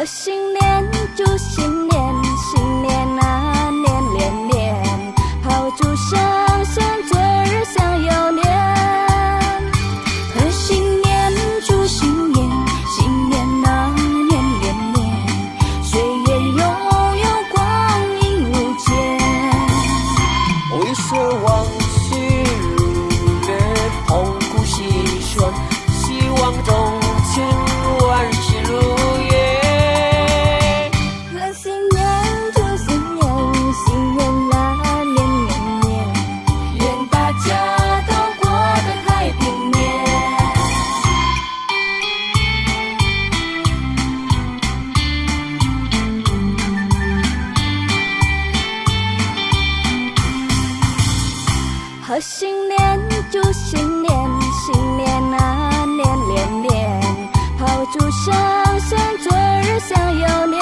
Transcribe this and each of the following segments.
新年祝新年，新年啊年连年，炮竹声声嘴儿响又年。贺新年祝新年，新年啊年连年，岁月悠悠光阴无间。回首往事如月，痛苦细算，希望中情万事如愿。贺新年祝新年，新年啊年连年，炮竹声声嘴儿响又年。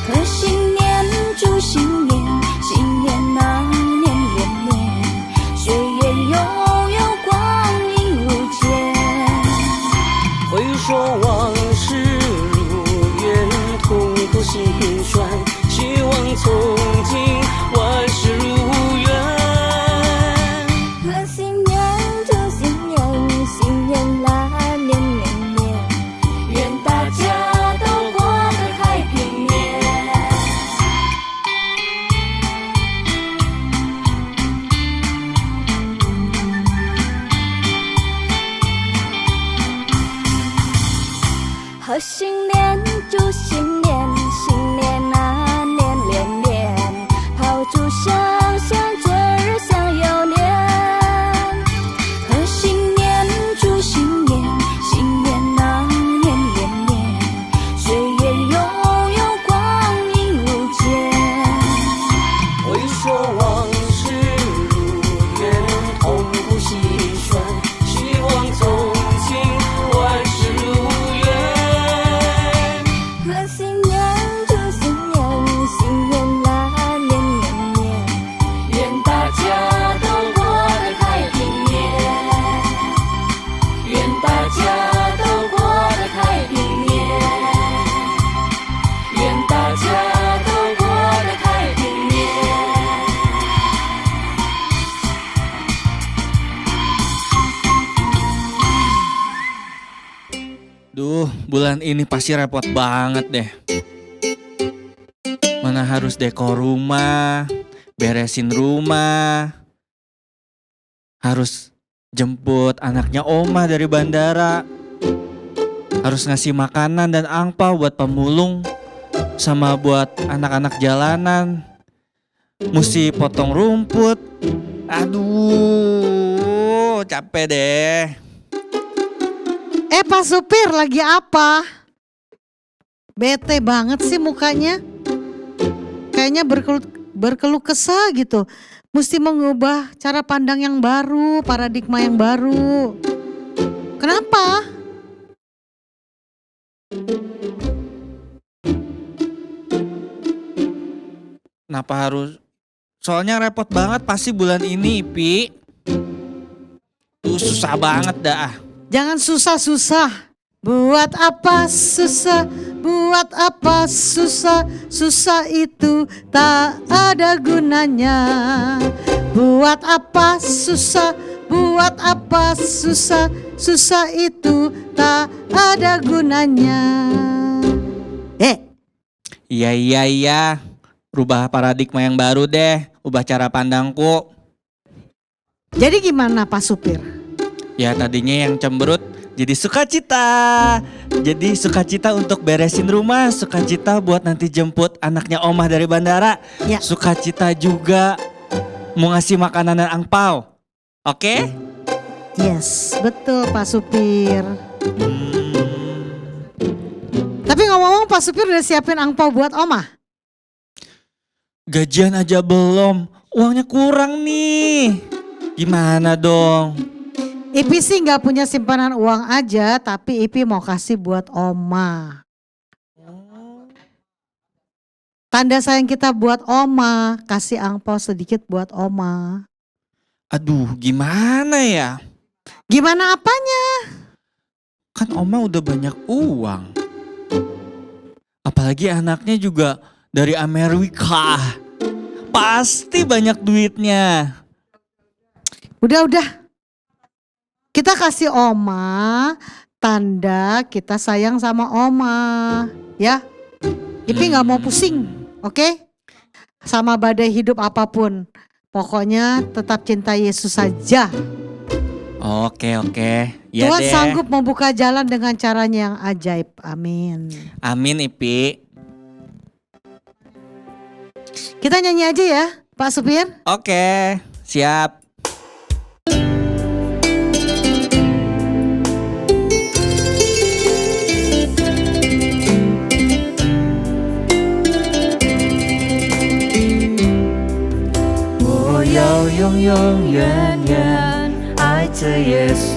贺新年祝新年，新年啊年连年，岁月悠悠光阴无间。回首往事如烟，痛苦心酸，希望从今万事如愿。贺新年祝新年，新年啊年连年，炮竹声声嘴儿响又年。贺新年祝新年，新年啊年连年，岁月悠悠光阴无间。回首往事如烟，痛苦细酸，希望从今万事如愿。贺新年祝新年，新年啊年连年，愿大家都过得太平年，愿大家都过得太平年，愿大家都过得太平年。Duh, bulan ini pasti repot banget deh. Mana harus dekor rumah, beresin rumah, harus jemput anaknya Oma dari bandara, harus ngasih makanan dan angpau buat pemulung sama buat anak-anak jalanan, mesti potong rumput. Aduh, capek deh. Pak supir lagi apa? Bete banget sih mukanya. Kayaknya berkeluh kesah gitu. Mesti mengubah cara pandang yang baru, paradigma yang baru. Kenapa? Kenapa harus? Soalnya repot banget pasti bulan ini, Pi. Tuh susah banget dah. Jangan susah-susah. Buat apa susah? Buat apa susah? Susah itu tak ada gunanya. Buat apa susah? Buat apa susah? Susah itu tak ada gunanya. Iya. Rubah paradigma yang baru deh. Ubah cara pandangku. Jadi gimana Pak Supir? Ya tadinya yang cemberut jadi sukacita. Jadi sukacita untuk beresin rumah, sukacita buat nanti jemput anaknya Omah dari bandara. Ya. Sukacita juga mau ngasih makanan dan angpau. Oke? Yes, betul Pak Supir. Tapi ngomong-ngomong Pak Supir udah siapin angpau buat Omah? Gajian aja belum, uangnya kurang nih. Gimana dong? Ipi sih gak punya simpanan uang aja, tapi Ipi mau kasih buat Oma. Tanda sayang kita buat Oma, kasih angpau sedikit buat Oma. Aduh, gimana ya? Gimana apanya? Kan Oma udah banyak uang. Apalagi anaknya juga dari Amerika. Pasti banyak duitnya. Udah. Kita kasih Oma tanda kita sayang sama Oma. Ya. Ipi gak mau pusing. Oke? Sama badai hidup apapun. Pokoknya tetap cinta Yesus saja. Oke. Ya Tuhan deh. sanggup membuka jalan dengan caranya yang ajaib. Amin. Amin Ipi. Kita nyanyi aja ya Pak Supir. Oke, siap.我要永永远远爱着耶稣，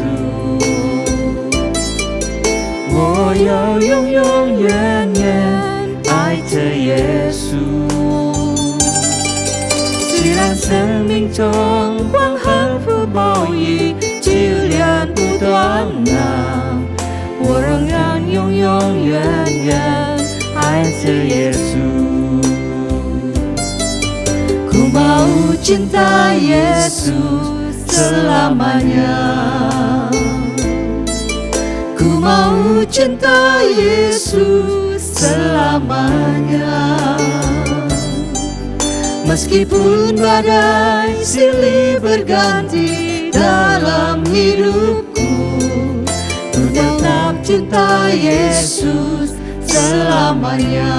我要永永远远爱着耶稣。虽然生命中光和福暴雨激烈不断啊，我仍然永永远远爱着耶稣。Ku mau cinta Yesus selamanya. Ku mau cinta Yesus selamanya. Meskipun badai silih berganti dalam hidupku, ku tetap cinta Yesus selamanya.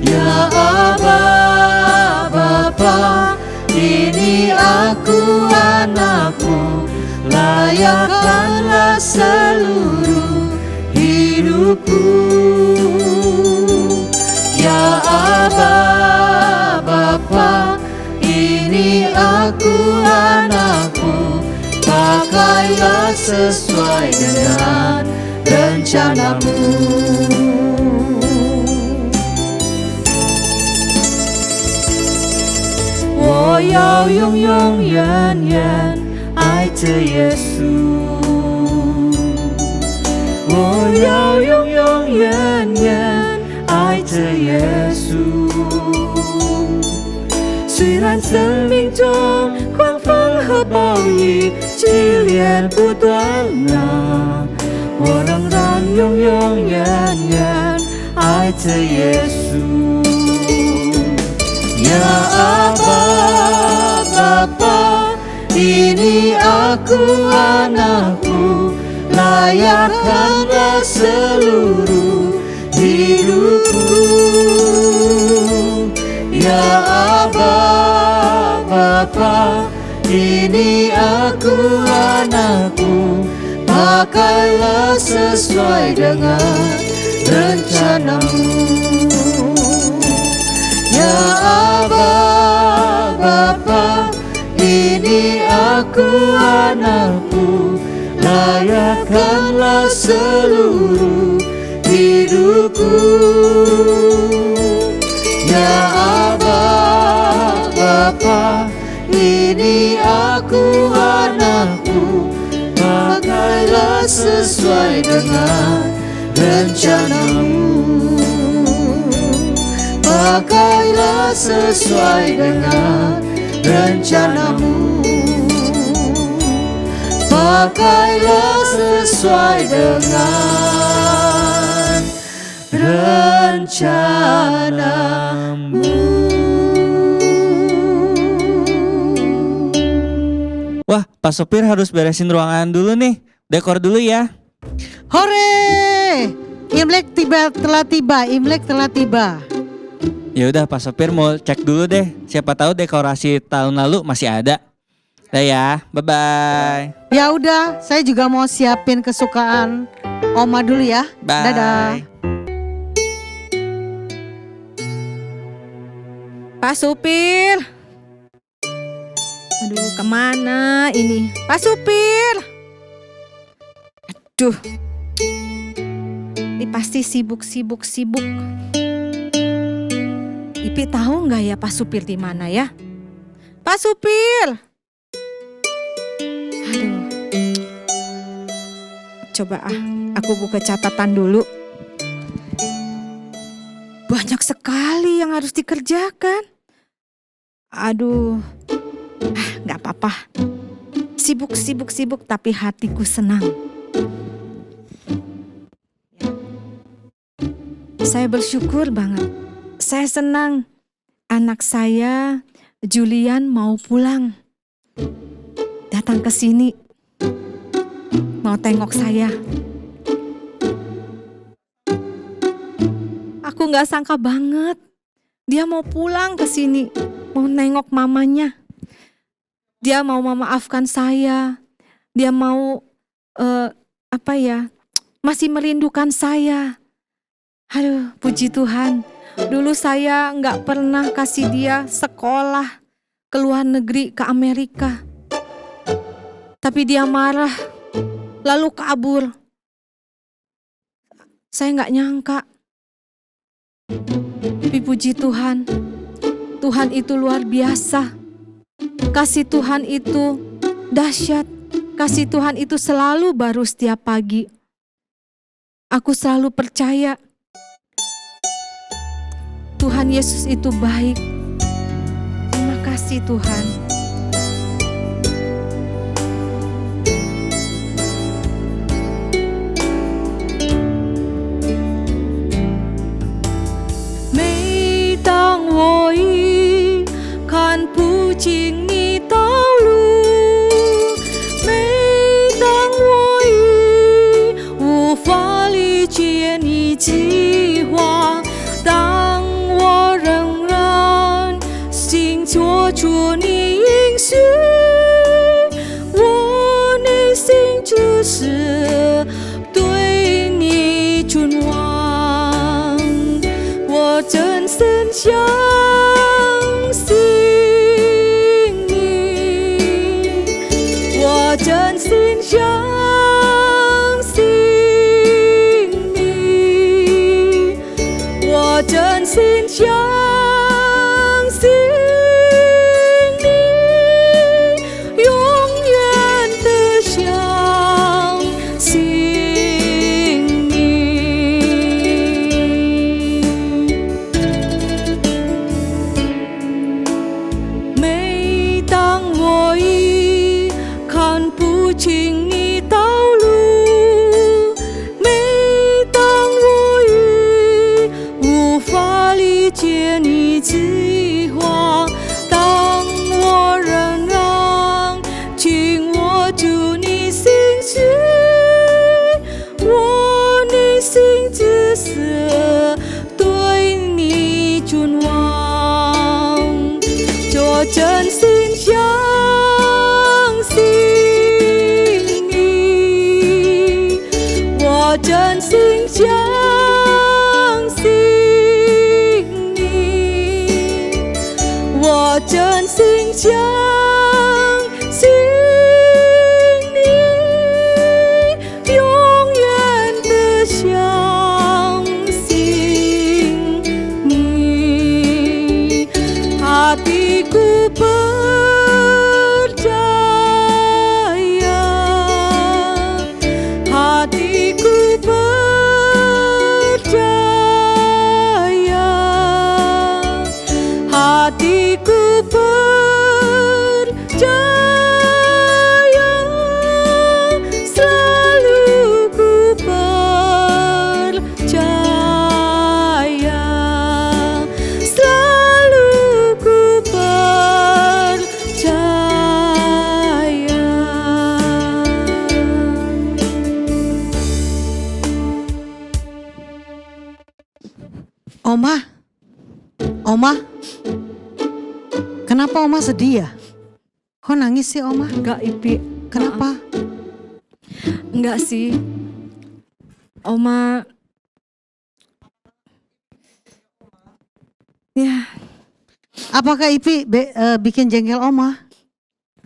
Ya Aba, Bapa, ini aku anakmu, layakkanlah seluruh hidupku. Ya Aba, Bapa, ini aku anakmu, pakailah sesuai dengan rencanamu. 我要永永远远爱着耶稣，我要永永远远爱着耶稣。虽然生命中狂风和暴雨激烈不断啊，我仍然永永远远爱着耶稣。Ya Aba, Bapa, ini aku anakmu, layakkanlah seluruh hidupku. Ya Aba, Bapa, ini aku anakmu, pakailah sesuai dengan rencanamu. Ya Aba, Bapa, ini aku anakmu, layakkanlah seluruh hidupku. Ya Aba, Bapa, ini aku anakmu, pakailah sesuai dengan rencanamu. Pakailah sesuai dengan rencanamu. Pakailah sesuai dengan rencanamu. Wah, Pak Sopir harus beresin ruangan dulu nih. Dekor dulu ya. Hore! Imlek telah tiba. Imlek telah tiba. Ya udah, Pak Sopir mau cek dulu deh. Siapa tahu dekorasi tahun lalu masih ada. Dah ya, bye-bye. Ya udah, saya juga mau siapin kesukaan Oma dulu ya. Bye. Dadah. Pak Supir. Aduh, kemana ini? Pak Supir. Aduh. Ini pasti sibuk. Ipi tahu nggak ya Pak Supir di mana ya? Pak Supir. Aduh. Coba aku buka catatan dulu. yang harus dikerjakan. Aduh, nggak apa-apa. Sibuk tapi hatiku senang. Saya bersyukur banget. Saya senang anak saya Julian mau pulang. Datang ke sini. Mau tengok saya. Aku nggak sangka banget. Dia mau pulang ke sini. Mau nengok mamanya. Dia mau memaafkan saya. Dia mau masih merindukan saya. Aduh, puji Tuhan. Dulu saya nggak pernah kasih dia sekolah ke luar negeri, ke Amerika. Tapi dia marah, lalu kabur. Saya nggak nyangka. Tapi puji Tuhan, Tuhan itu luar biasa. Kasih Tuhan itu dahsyat. Kasih Tuhan itu selalu baru setiap pagi. Aku selalu percaya Tuhan Yesus itu baik. Terima kasih Tuhan.每当我一看不清你道路，每当我一无法理解你计划，当我仍然心做出你应许，我内心只是对你准望，我真心相信你，我真心相信你，我真心相信你，永远的相信你。每当我一看不清你道路，每当我一无法理解你计划，当我仍然紧握住你心绪，我内心只是对你准望，我真心相信你，我真心相信你，我真心相信你，永远的相信你。Hatiku percaya, hatiku percaya, hatiku percaya, selalu ku percaya, selalu ku percaya. Oma, Oma, kenapa Oma sedih ya? Kok nangis sih Oma? Enggak, Ipi. Kenapa? Enggak sih. Oma, ya. Apakah Ipi bikin jengkel Oma?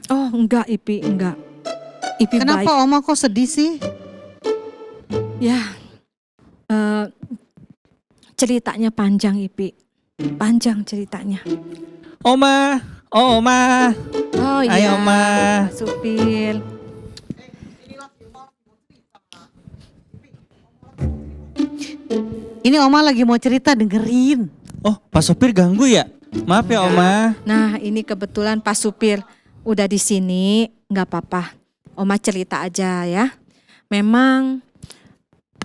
Oh enggak Ipi, enggak. Ipi Kenapa baik. Oma kok sedih sih? Ya, ceritanya panjang Ipi. Panjang ceritanya. Oma, oh Oma. Oh iya. Ayo, Oma. Supil. Ini Oma lagi mau cerita, dengerin. Oh, Pak Sopir ganggu ya? Maaf ya Oma. Nah, ini kebetulan Pak Supir udah di sini, nggak apa-apa. Oma cerita aja ya. Memang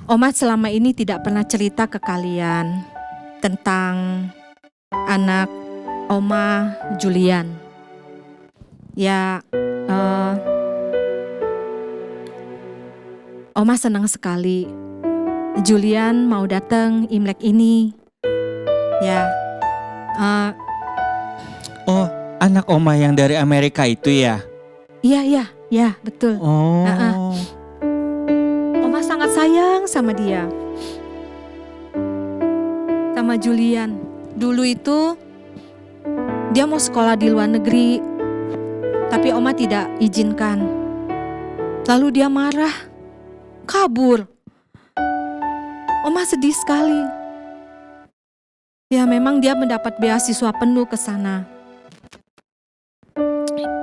Oma selama ini tidak pernah cerita ke kalian tentang anak Oma Julian. Ya, Oma senang sekali Julian mau datang Imlek ini. Ya, Oh, anak Oma yang dari Amerika itu ya? iya, betul. Oh. Oma sangat sayang sama dia. Sama Julian. Dulu itu dia mau sekolah di luar negeri, tapi Oma tidak izinkan. Lalu dia marah, kabur. Oma sedih sekali. Ya memang dia mendapat beasiswa penuh ke sana.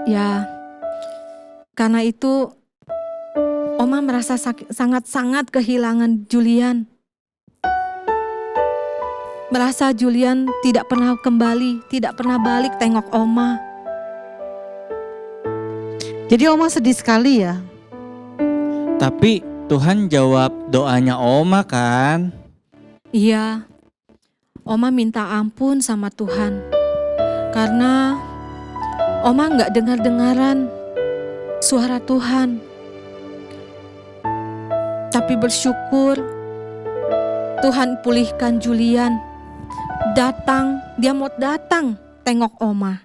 Ya, karena itu Oma merasa sangat-sangat kehilangan Julian. Merasa Julian tidak pernah kembali, tidak pernah balik tengok Oma. Jadi Oma sedih sekali ya. Tapi Tuhan jawab doanya Oma kan? Iya, Oma minta ampun sama Tuhan. Karena Oma gak dengar-dengaran suara Tuhan. Tapi bersyukur Tuhan pulihkan Julian. Dia mau datang tengok Oma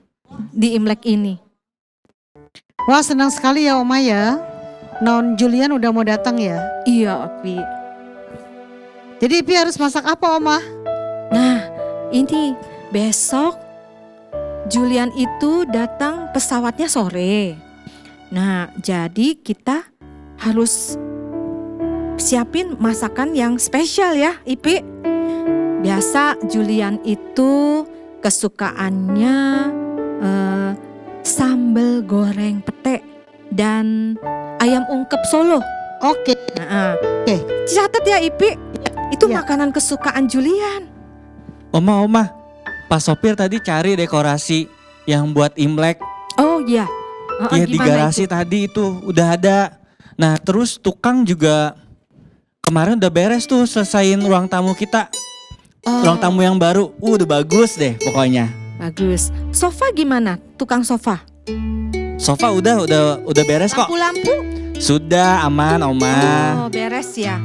di Imlek ini. Wah, senang sekali ya Oma ya. Non Julian udah mau datang ya. Iya, Opi. Jadi Ipi harus masak apa Oma? Nah, ini besok Julian itu datang pesawatnya sore. Nah, jadi kita harus siapin masakan yang spesial ya, Ipi. Biasa Julian itu kesukaannya sambal goreng pete dan ayam ungkep Solo. Oke. Nah, Oke. catat ya Ipi, itu Ya. makanan kesukaan Julian. Oma, Pak Sopir tadi cari dekorasi yang buat Imlek. Oh iya. Iya di garasi tadi itu udah ada. Nah terus tukang juga kemarin udah beres tuh selesain ruang tamu kita. Ruang tamu yang baru, udah bagus deh pokoknya. Bagus. Sofa gimana? Tukang sofa? Sofa udah beres kok. Lampu-lampu? Sudah aman Oma. Oh beres ya.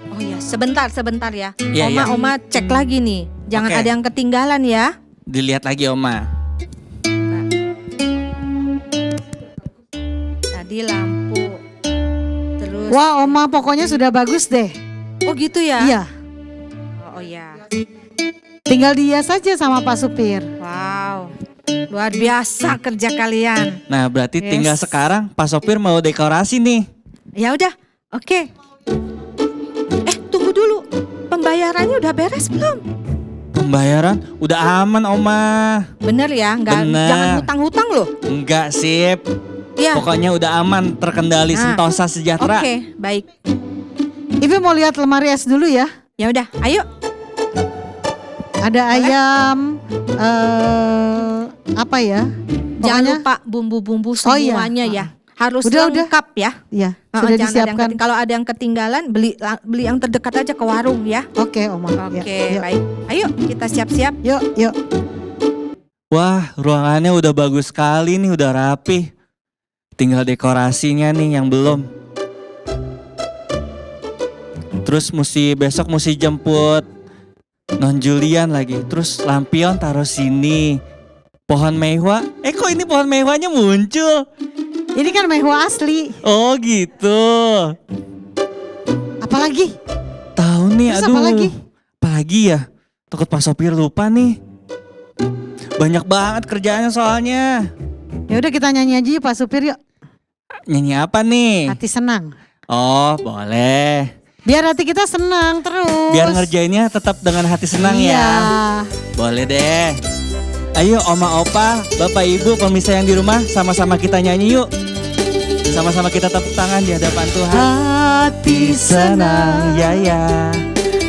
Oh ya, sebentar ya. Iya, iya. Oma cek lagi nih. Jangan Oke. ada yang ketinggalan ya. Dilihat lagi Oma. Tadi lampu. Terus. Wah Oma pokoknya sudah bagus deh. Oh gitu ya? Iya. Oh ya. Tinggal dia saja sama Pak Supir. Wow. Luar biasa kerja kalian. Nah berarti Yes. tinggal sekarang Pak Sopir mau dekorasi nih. Ya udah, oke. Tunggu dulu. Pembayarannya udah beres belum? Pembayaran udah aman Oma. Bener ya, Bener. jangan hutang-hutang loh. Enggak sip. Ya. Pokoknya udah aman, terkendali, Nah, sentosa sejahtera. Oke, baik. Ipi mau lihat lemari es dulu ya. Ya udah, ayo. Ada ayam, apa ya? Jangan Pokoknya- lupa bumbu-bumbu Oh iya. semuanya ya. Harus Udah. lengkap ya. Iya, Heeh, sudah jangan ada yang disiapkan. kalau ada yang ketinggalan, beli yang terdekat aja ke warung ya. Oke Oma. Oke, Ya, yuk. baik. Ayo kita siap-siap. Yuk. Wah, ruangannya udah bagus sekali nih, udah rapi. Tinggal dekorasinya nih yang belum. Terus besok mesti jemput Non Julian lagi. Terus lampion taruh sini. Pohon mehwa. Kok ini pohon mehwanya muncul? Ini kan mehwa asli. Oh gitu. Apalagi? Tahu nih, Terus aduh. apalagi? Apalagi ya? Takut Pak Sopir lupa nih. Banyak banget kerjaannya soalnya. Ya udah kita nyanyi aja yuk Pak Supir yuk. Nyanyi apa nih? Hati senang. Oh, boleh. Biar hati kita senang terus. Biar ngerjainnya tetap dengan hati senang Iya. ya. Boleh deh. Ayo Oma Opa, Bapak Ibu, pemirsa yang di rumah, sama-sama kita nyanyi yuk. Sama-sama kita tepuk tangan di hadapan Tuhan. Hati senang. Ya ya.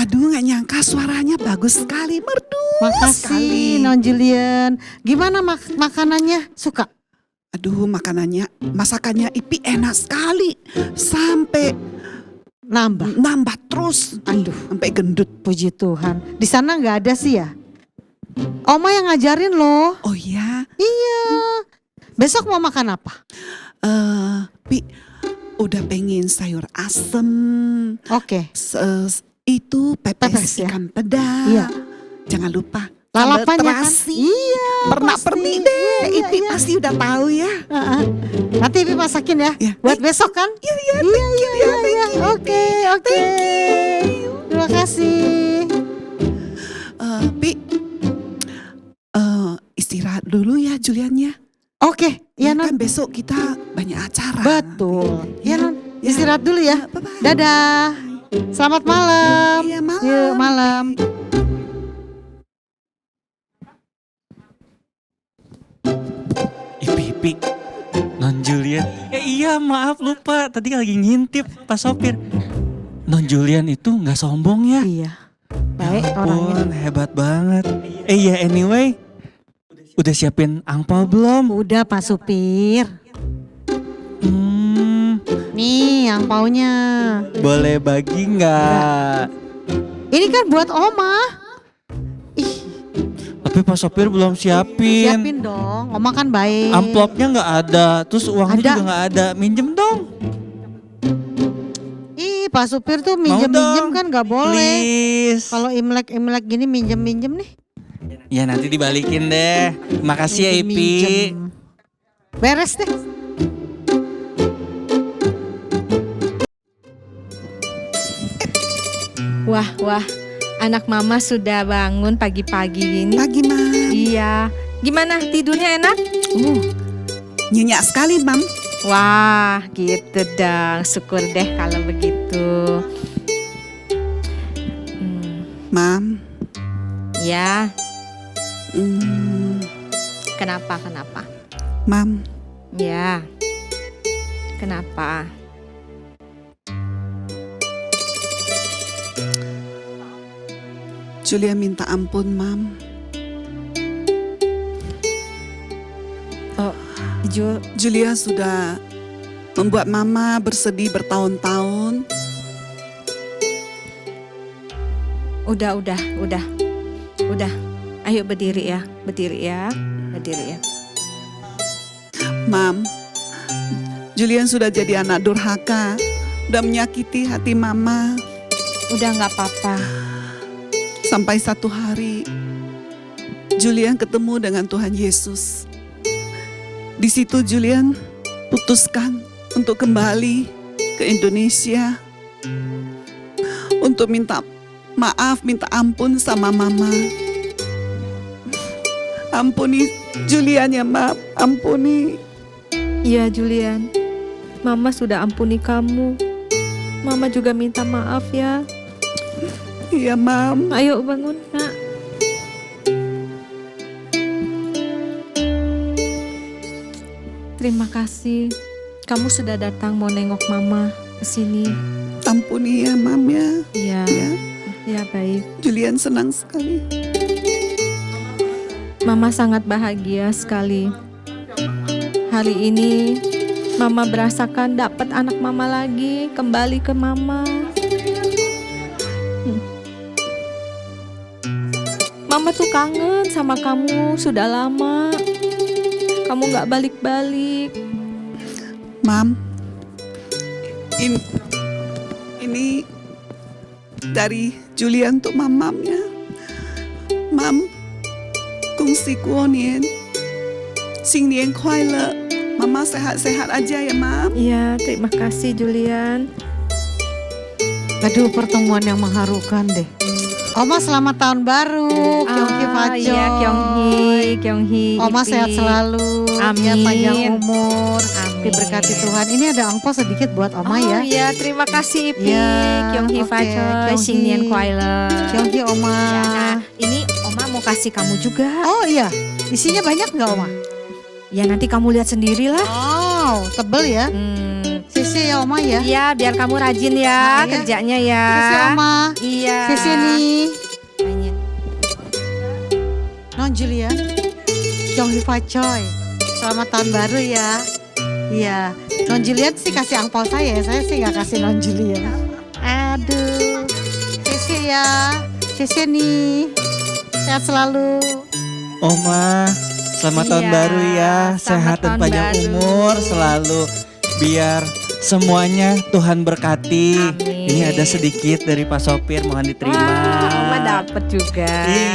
Aduh, nggak nyangka suaranya bagus sekali, merdu sekali. Makasih Non Julian. Gimana makanannya? Suka? Aduh, masakannya Ipi enak sekali. Sampai nambah terus. Aduh, Sampai gendut. puji Tuhan. Di sana nggak ada sih ya? Oma yang ngajarin loh. Oh ya, Iya. Besok mau makan apa? Pi, udah pengen sayur asem. Oke. Itu pepes Pepes, ya? ikan peda. Iya. Jangan lupa. Lalapannya sambal kan? terasi. Iya. Pernak-pernik pasti. deh. Iya, Ipi iya. pasti udah tahu ya. Heeh. Nanti Ipi masakin ya. Ya. Buat besok kan? Iya, Iya. Oke. Terima kasih. Pi, istirahat dulu ya Juliannya. Oke. Ya Iya kan Non. besok kita banyak acara. Betul. Iya Non. Ya. Istirahat dulu ya. Bye-bye. Dadah. Selamat malam. Iya, malam. Yuk, malam. Ipi. Non Julian. Iya maaf lupa. Tadi lagi ngintip Pak Sopir. Non Julian itu nggak sombong ya. Iya. Baik orangnya. Ampun, hebat banget. Iya anyway. Udah siapin angpau belum? Udah Pak Supir. Nih angpaunya. Boleh bagi nggak? Ini kan buat Oma. Ih, Tapi Pak Sopir belum siapin. siapin dong. Oma kan baik. Amplopnya nggak ada, terus uangnya Ada. juga nggak ada. Minjem dong. Ih, Pak Supir tuh Mau minjem-minjem dong, kan gak boleh. Please. Kalau Imlek gini minjem-minjem nih. Ya nanti dibalikin deh. Makasih ya Ipi. Minjem. Beres deh. Wah, anak mama sudah bangun pagi-pagi ini. Pagi, Mam. Iya. Gimana tidurnya enak? Nyenyak sekali, Mam. Wah, gitu dong. Syukur deh kalau begitu. Mam. Ya, Hmm, kenapa? Mam, Ya. Kenapa? Julia minta ampun, Mam. Julia sudah membuat Mama bersedih bertahun-tahun. Udah. Ayo berdiri ya. Berdiri ya. Mam, Julian sudah jadi anak durhaka. Udah menyakiti hati Mama. Udah nggak apa-apa. Sampai satu hari, Julian ketemu dengan Tuhan Yesus. Di situ Julian putuskan untuk kembali ke Indonesia. Untuk minta maaf, minta ampun sama Mama. Ampuni Julian ya, Mam. Ampuni. Iya Julian, Mama sudah ampuni kamu. Mama juga minta maaf ya. Iya, Mam. Ayo bangun nak. Terima kasih, kamu sudah datang mau nengok Mama ke sini. Ampuni ya, Mam ya. Iya, Ya, ya baik. Julian senang sekali. Mama sangat bahagia sekali. Hari ini Mama merasakan dapat anak Mama lagi, kembali ke Mama. Mama tuh kangen sama kamu sudah lama. Kamu gak balik-balik. Mam, ini dari Julian untuk Mam ya. Mam, 恭喜过年，新年快乐。Mama sehat-sehat aja ya, Mam. Iya, terima kasih Julian. Aduh, pertemuan yang mengharukan deh. Oma selamat tahun baru. Kyunghi Facho. Iya, Kyunghi. Oma Ipi. sehat selalu. Amin. Ya, panjang umur. Amin. Diberkati Tuhan. Ini ada angpau sedikit buat Oma ya. Iya, terima kasih Ipi. Ya, Kyunghi oke, Facho, Kyunghi. Xingnian Kuaile. Kyunghi Oma. Ya, nah, ini Oma mau kasih kamu juga. Oh iya, isinya banyak nggak Oma? Ya nanti kamu lihat sendirilah. Oh, tebel ya. Sini Sisi ya Oma ya. Iya, biar kamu rajin ya Ah, ya. kerjanya ya. Sisi Oma. Iya. Sisi nih. Nanya. Non Julian. Jong Hifa Choi. Selamat tahun baru ya. Iya. Non Julian sih kasih angpau saya sih nggak kasih Non Julian. Aduh. Sisi ya. Sisi nih. Sehat selalu. Oma, selamat tahun Iya, baru ya. selamat Sehat dan tahun panjang baru. umur selalu. Biar semuanya Tuhan berkati. Amin. Ini ada sedikit dari Pak Sopir, mohon diterima. Wah, Oma dapat juga.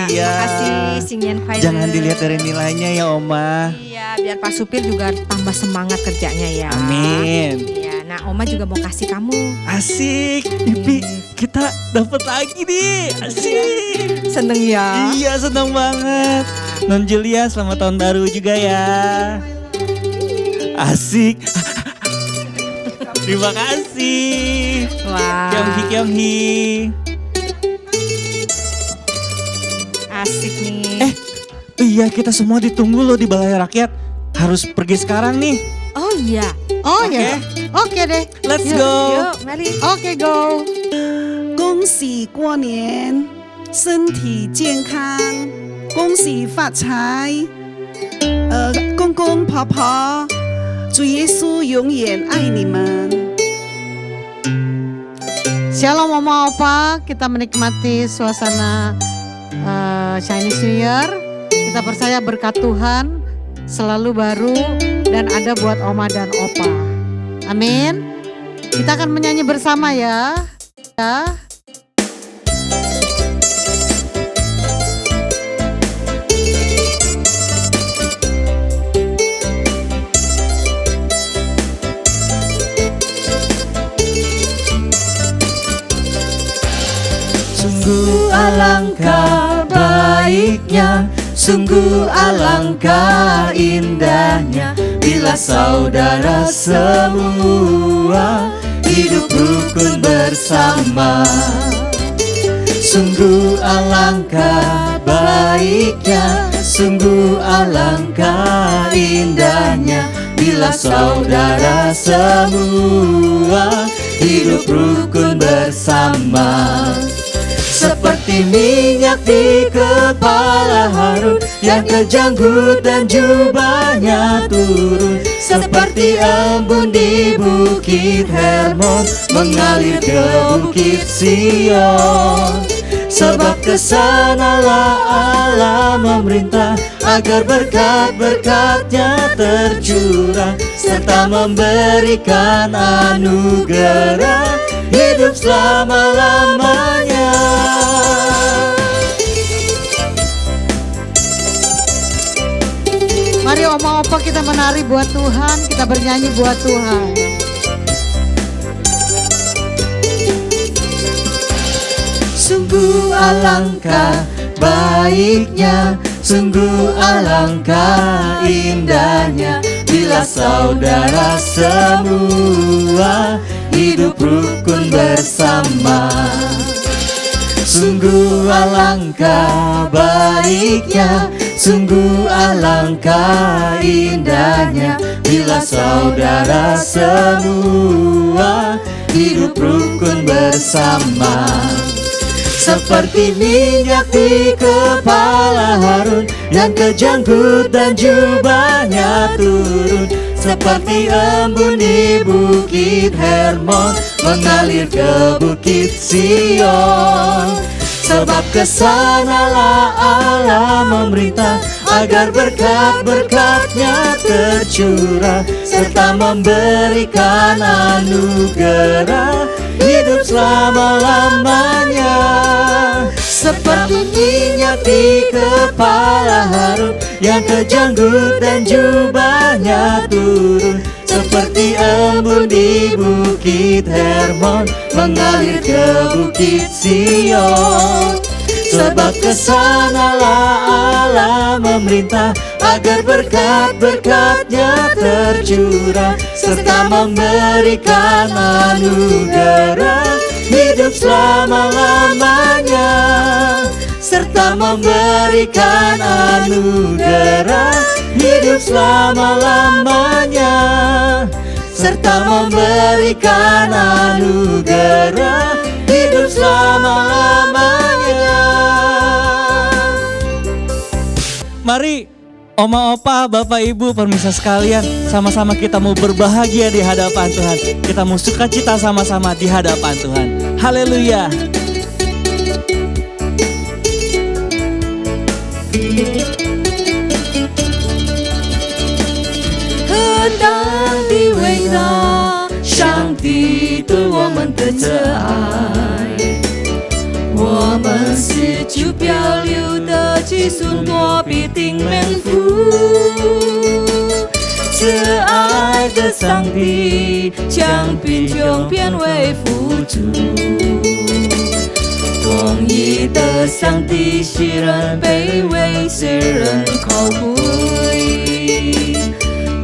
Iya. Makasih Singyen Filer. Jangan dilihat dari nilainya ya Oma. Iya, biar Pak Supir juga tambah semangat kerjanya ya. Amin. Iya, nah Oma juga mau kasih kamu. Asik, Ipi, kita dapat lagi nih. Asik. Seneng ya. Iya, senang banget. Non Julia, selamat tahun baru juga ya. Asik. Terima kasih. Wah. Kyonghi Kyonghi. Asik nih. Iya, kita semua ditunggu loh di Balai Rakyat. Harus pergi sekarang nih. Oh iya. Oh ya. Oke deh. Let's Yuk, go. Yuk, mari. Oke go. 恭喜过年，身体健康，恭喜发财。公公婆婆，主耶稣永远爱你们。 Shalom Mama Opa, kita menikmati suasana Chinese New Year. Kita percaya berkat Tuhan selalu baru dan ada buat Oma dan Opa. Amin. Kita akan menyanyi bersama ya. Ya. Sungguh alangkah baiknya, sungguh alangkah indahnya, bila saudara semua hidup rukun bersama. Sungguh alangkah baiknya, sungguh alangkah indahnya, bila saudara semua hidup rukun bersama. Seperti minyak di kepala Harun yang kejanggut dan jubahnya turun, seperti embun di bukit Hermon mengalir ke bukit Sion. Sebab kesanalah Allah memerintah agar berkat-berkatnya tercurah, serta memberikan anugerah hidup selama-lamanya. Mari Oma Opa kita menari buat Tuhan, kita bernyanyi buat Tuhan. Sungguh alangkah baiknya, sungguh alangkah indahnya, bila saudara semua hidup rukun bersama. Sungguh alangkah baiknya, sungguh alangkah indahnya, bila saudara semua hidup rukun bersama. Seperti minyak di kepala Harun yang kejanggut dan jubahnya turun, seperti embun di bukit Hermon mengalir ke bukit Sion. Sebab kesanalah Allah memerintah agar berkat-berkatnya tercurah, serta memberikan anugerah hidup selama-lamanya. Seperti minyak di kepala Harun yang kejanggut dan jubahnya turun, seperti embun di bukit Hermon mengalir ke bukit Sion. Sebab kesanalah Allah memerintah agar berkat-berkatnya tercurah, serta memberikan anugerah hidup selama-lamanya, serta memberikan anugerah hidup selama-lamanya. serta memberikan anugerah hidup selama-lamanya. Mari Oma, Opa, Bapak, Ibu, pemirsa sekalian, sama-sama kita mau berbahagia di hadapan Tuhan. Kita mau sukacita sama-sama di hadapan Tuhan. Haleluya. Hendak di伟大，上帝对我们的这爱，我们是就漂流的寄送多必定免负。慈爱的上帝将贫穷变为富足，公义的上帝使人卑微，使人高贵。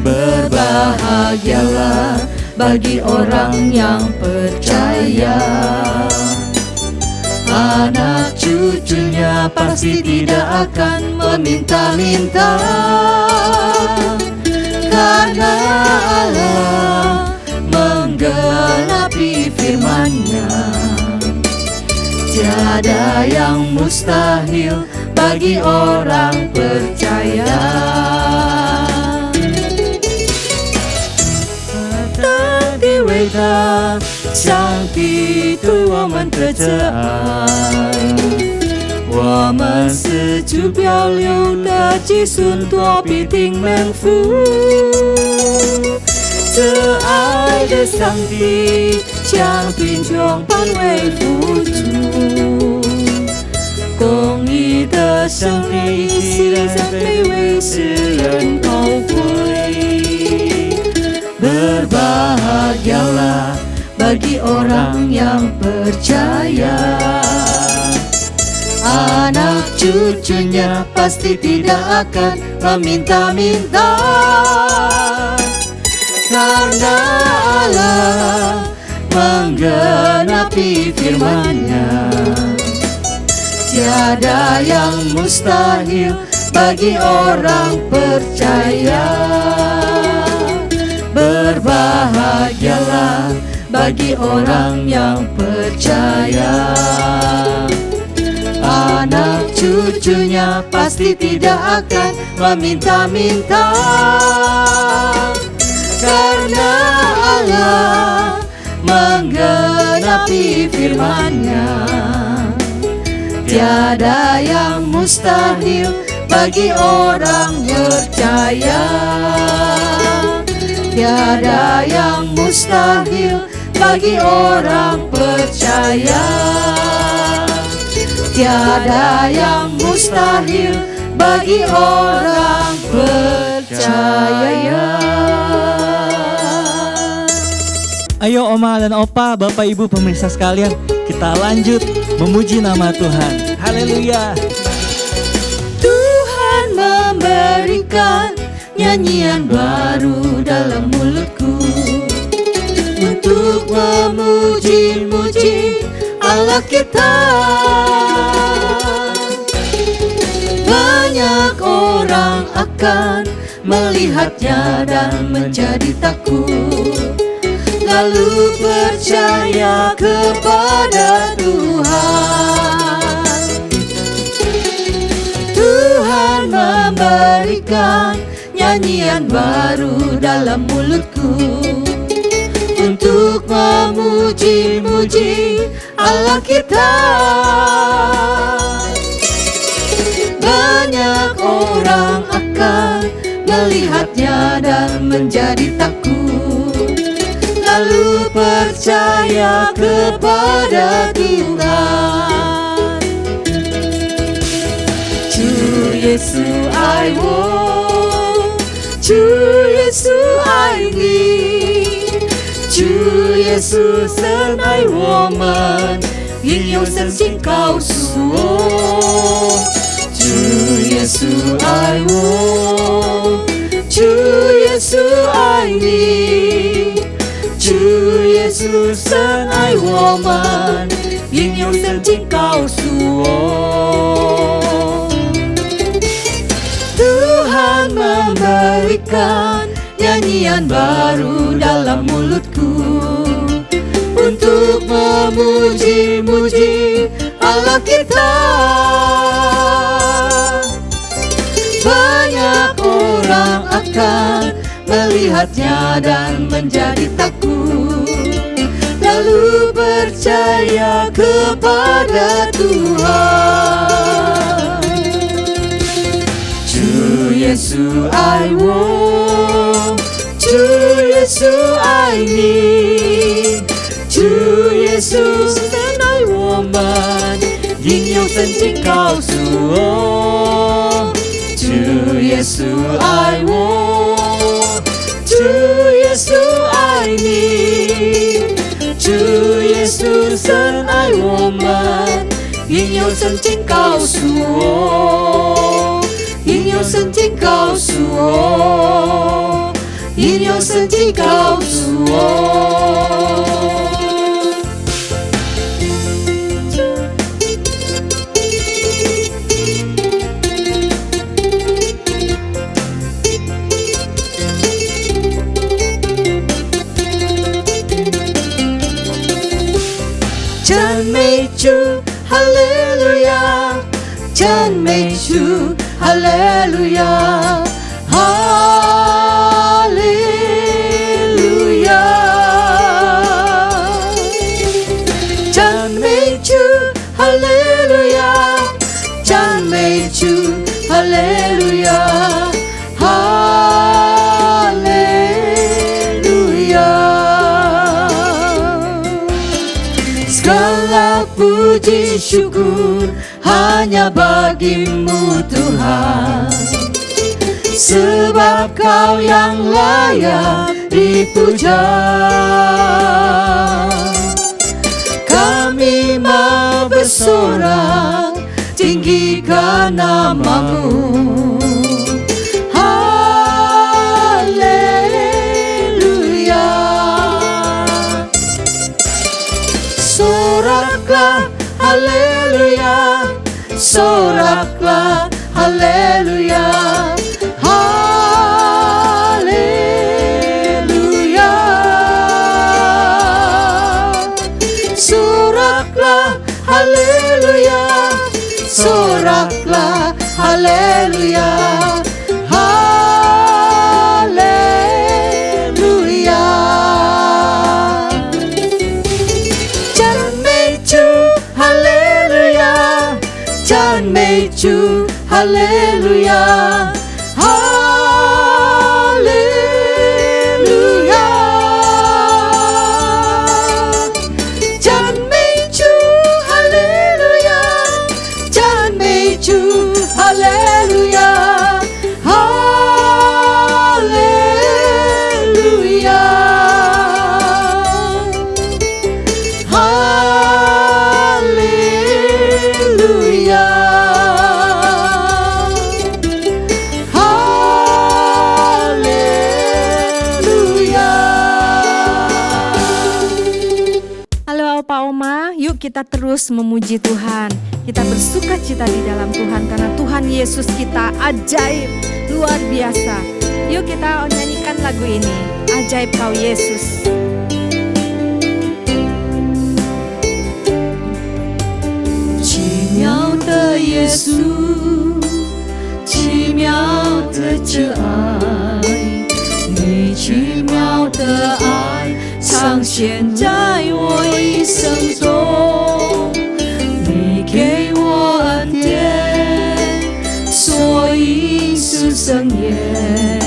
Berbahagialah bagi orang yang percaya, anak cucunya pasti tidak akan meminta-minta, karena Allah menggenapi firman-Nya. Tiada yang mustahil bagi orang percaya. Hendak di伟大，上帝对我们的这爱，我们是主漂流的寄送多必定免负。慈爱的上帝将贫穷变为富足，公义的上帝使人卑微，使人高贵。Berbahagialah bagi orang yang percaya, anak cucunya pasti tidak akan meminta-minta, karena Allah menggenapi firman-Nya. Tiada yang mustahil bagi orang percaya. Berbahagialah bagi orang yang percaya, anak cucunya pasti tidak akan meminta-minta, karena Allah menggenapi firman-Nya. Tiada yang mustahil bagi orang percaya. Tiada yang mustahil bagi orang percaya. Tiada yang mustahil bagi orang percaya. Ayo Oma dan Opa, Bapak, Ibu, pemirsa sekalian, kita lanjut memuji nama Tuhan. Haleluya. Tuhan memberikan nyanyian baru dalam mulutku untuk memuji-muji Allah kita. Banyak orang akan melihatnya dan menjadi takut, lalu percaya kepada Tuhan. Tuhan memberikan nyanyian baru dalam mulutku untuk memuji-muji Allah kita. Banyak orang akan melihatnya dan menjadi takut, lalu percaya kepada Tuhan. 主耶稣爱我，主耶稣爱你，主耶稣深爱我们，应用圣经告诉我。主耶稣爱我，主耶稣爱你，主耶稣深爱我们，应用圣经告诉我。Tuhan memberikan nyanyian baru dalam dalam mulutku untuk memuji-muji Allah kita. Banyak orang akan melihatnya dan menjadi takut, lalu percaya kepada Tuhan. 主耶稣爱我，主耶稣爱你，主耶稣深爱我们，因有圣经告诉我。主耶稣爱我，主耶稣爱你，主耶稣深爱我们，因有圣经告诉我，因有圣经告诉我，因有圣经告诉我。赞美主，哈利路亚！赞美主，哈利路亚！哈利路亚！赞美主，哈利路亚！赞美主，哈利路亚！哈利路亚！ Segala puji syukur hanya bagimu Tuhan, sebab Kau yang layak dipuja. Kami mau bersorak tinggikan namamu. Soraklah, haleluya, soraklah, haleluya, haleluya. Soraklah, haleluya, soraklah, haleluya, haleluya.赞美主，哈利路亚，哈利路亚。赞美主，哈利路亚，赞美主，哈利路亚，哈利路亚，哈利路亚。 Yuk kita terus memuji Tuhan. Kita bersuka cita di dalam Tuhan karena Tuhan Yesus kita ajaib, luar biasa. Yuk kita nyanyikan lagu ini, Ajaib Kau Yesus. 奇妙的耶稣，奇妙的这爱，你奇妙的爱彰显在我一生中，你给我恩典，所以是圣言，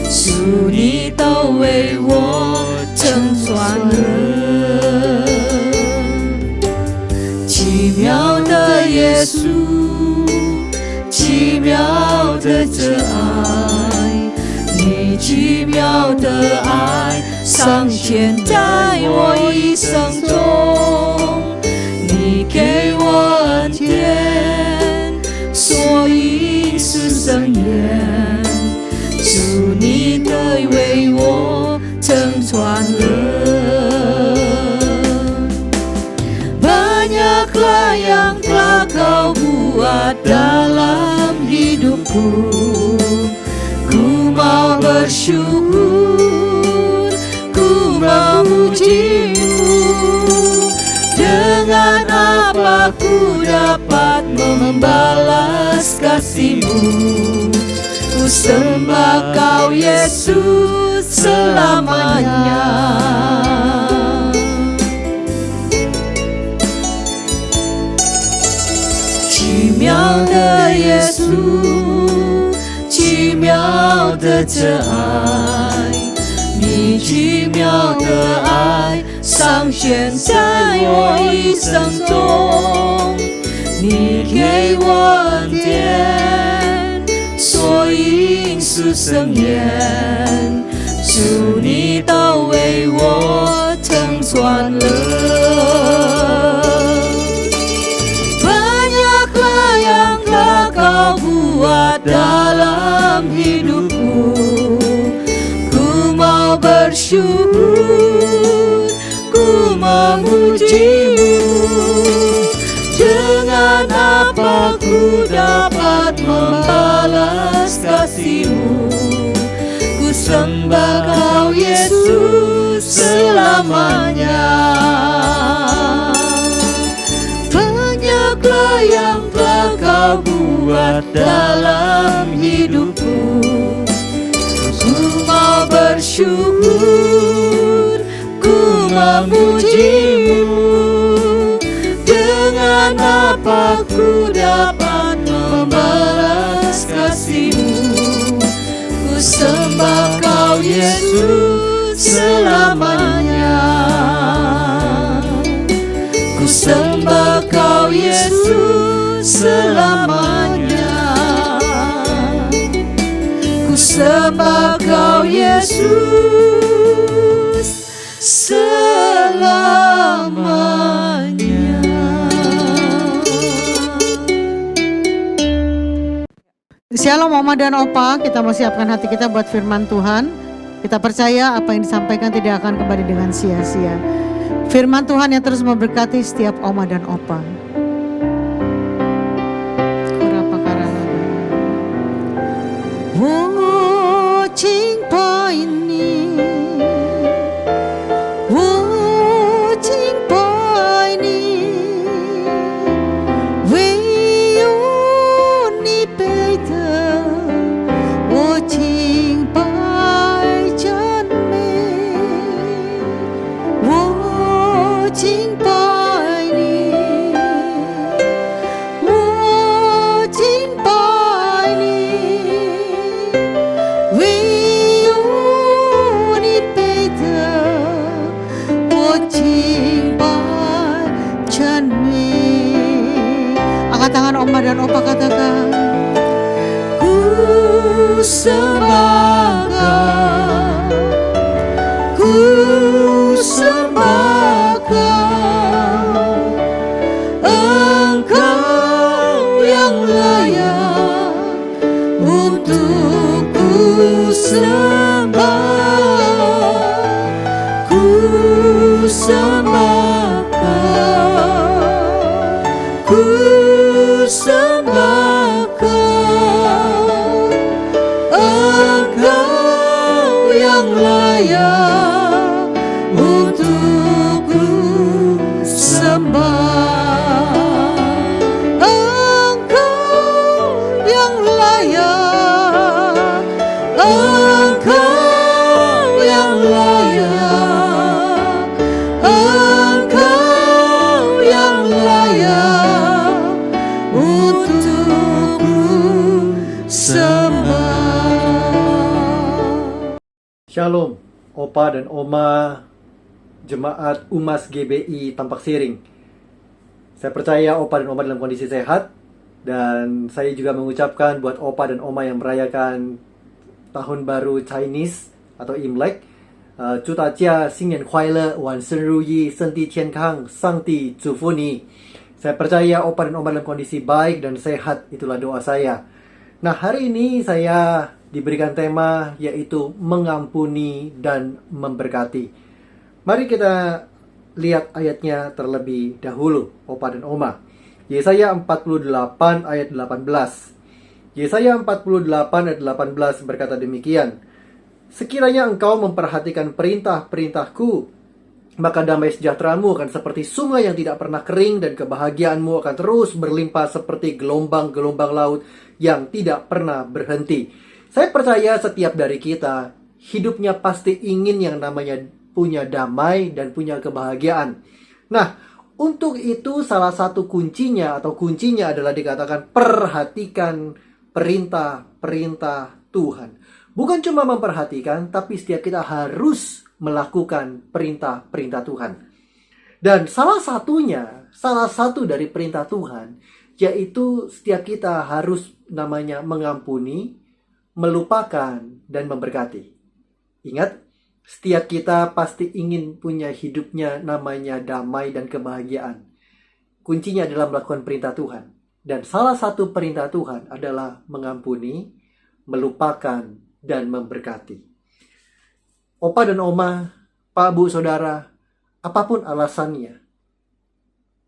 主你都为我成全了。奇妙的耶稣，奇妙的这爱，你奇妙的爱彰显在我一生中，你给我恩典，所以是圣言，主你的为我成全了。Banyaklah yang telah Kau buat dalam hidupku, ku mau bersyukur, ku apa ku dapat membalas kasih-Mu? Ku sembah Kau Yesus selamanya.奇妙的耶稣，奇妙的这爱，你奇妙的爱上显在我一生中，你给我恩典，所以是圣言，主你都为我成全了。Banyaklah yang telah Kau buat dalam hidupku, ku mau bersyukur, ku memuji-Mu. Dengan apa ku dapat membalas kasih-Mu? Ku sembah Kau Yesus selamanya. Banyaklah yang telah Kau buat dalam hidupku, ku mau bersyukur, ku memuji-Mu. Dengan apa ku dapat membalas kasih-Mu? Ku sembah Kau Yesus selamanya. Ku sembah Kau Yesus selamanya. Ku sembah Kau Yesus selamanya. Shalom Oma dan Opa, kita mau siapkan hati kita buat firman Tuhan. Kita percaya apa yang disampaikan tidak akan kembali dengan sia-sia. Firman Tuhan yang terus memberkati setiap Oma dan Opa. Oh, cinta ini, oh, cinta ini, Wei Peter, oh, cinta chân mê, oh, cinta ini, oh, cinta ini, Wei Peter, oh, cinta chân mê. Angkat tangan Oma dan Opa, katakan, ku sembah Kau, ku sembah Kau, Engkau yang layak untuk ku sembah, ku sembah Kau, ku sembah Kau, Engkau yang layak untuk ku sembah, Engkau yang layak, Engkau yang layak, Engkau yang layak untuk ku sembah. Shalom, Opa dan Oma, Jemaat Umas GBI Tampak Siring. Saya percaya Opa dan Oma dalam kondisi sehat. Dan saya juga mengucapkan buat Opa dan Oma yang merayakan Tahun Baru Chinese atau Imlek, 祝大家新年快乐，万事如意，身体健康，上帝祝福你。Saya percaya Opa dan Oma dalam kondisi baik dan sehat, itulah doa saya. Nah, hari ini saya diberikan tema yaitu mengampuni dan memberkati. Mari kita lihat ayatnya terlebih dahulu, Opa dan Oma. Yesaya 48 ayat 18. Yesaya 48 ayat 18 berkata demikian. Sekiranya engkau memperhatikan perintah-perintahku Maka damai sejahteramu akan seperti sungai yang tidak pernah kering, dan kebahagiaanmu akan terus berlimpah seperti gelombang-gelombang laut yang tidak pernah berhenti. Saya percaya setiap dari kita hidupnya pasti ingin yang namanya punya damai dan punya kebahagiaan. Nah, untuk itu salah satu kuncinya adalah dikatakan perhatikan perintah-perintah Tuhan. Bukan cuma memperhatikan, tapi setiap kita harus melakukan perintah-perintah Tuhan. Dan salah satu dari perintah Tuhan, yaitu setiap kita harus namanya mengampuni, melupakan, dan memberkati. Ingat, setiap kita pasti ingin punya hidupnya namanya damai dan kebahagiaan. Kuncinya adalah melakukan perintah Tuhan. Dan salah satu perintah Tuhan adalah mengampuni, melupakan, dan memberkati. Opa dan oma, Pak, Bu, Saudara, apapun alasannya,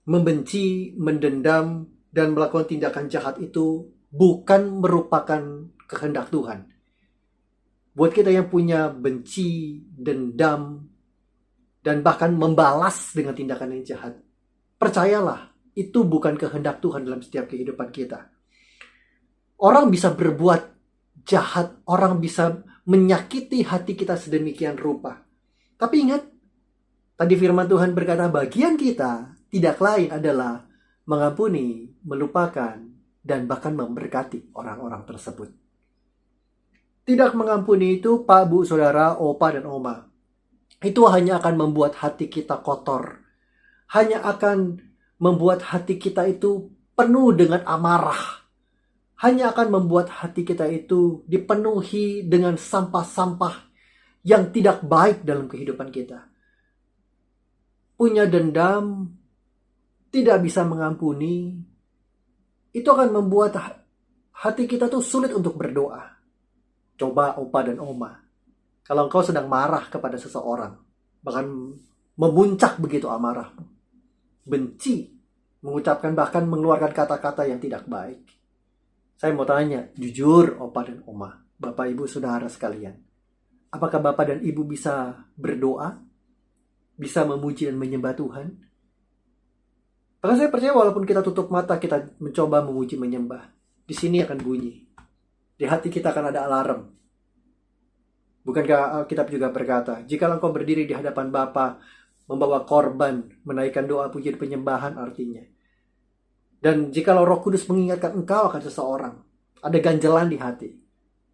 membenci, mendendam, dan melakukan tindakan jahat itu bukan merupakan kehendak Tuhan. Buat kita yang punya benci, dendam, dan bahkan membalas dengan tindakan yang jahat, percayalah, itu bukan kehendak Tuhan dalam setiap kehidupan kita. Orang bisa berbuat jahat, orang bisa menyakiti hati kita sedemikian rupa. Tapi ingat, tadi firman Tuhan berkata bagian kita tidak lain adalah mengampuni, melupakan, dan bahkan memberkati orang-orang tersebut. Tidak mengampuni itu, Pak, Bu, Saudara, Opa, dan Oma, itu hanya akan membuat hati kita kotor. Hanya akan membuat hati kita itu penuh dengan amarah. Hanya akan membuat hati kita itu dipenuhi dengan sampah-sampah yang tidak baik dalam kehidupan kita. Punya dendam, tidak bisa mengampuni, itu akan membuat hati kita tuh sulit untuk berdoa. Coba Opa dan Oma, kalau engkau sedang marah kepada seseorang, bahkan memuncak begitu amarahmu, benci, mengucapkan bahkan mengeluarkan kata-kata yang tidak baik. Saya mau tanya, jujur Opa dan Oma, Bapak Ibu Saudara sekalian, apakah Bapak dan Ibu bisa berdoa? Bisa memuji dan menyembah Tuhan? Maka saya percaya walaupun kita tutup mata, kita mencoba memuji menyembah, di sini akan bunyi. Di hati kita akan ada alarm. Bukankah Alkitab juga berkata, jika engkau berdiri di hadapan Bapa, membawa korban, menaikkan doa puji penyembahan artinya. Dan jikalau Roh Kudus mengingatkan engkau akan seseorang, ada ganjelan di hati.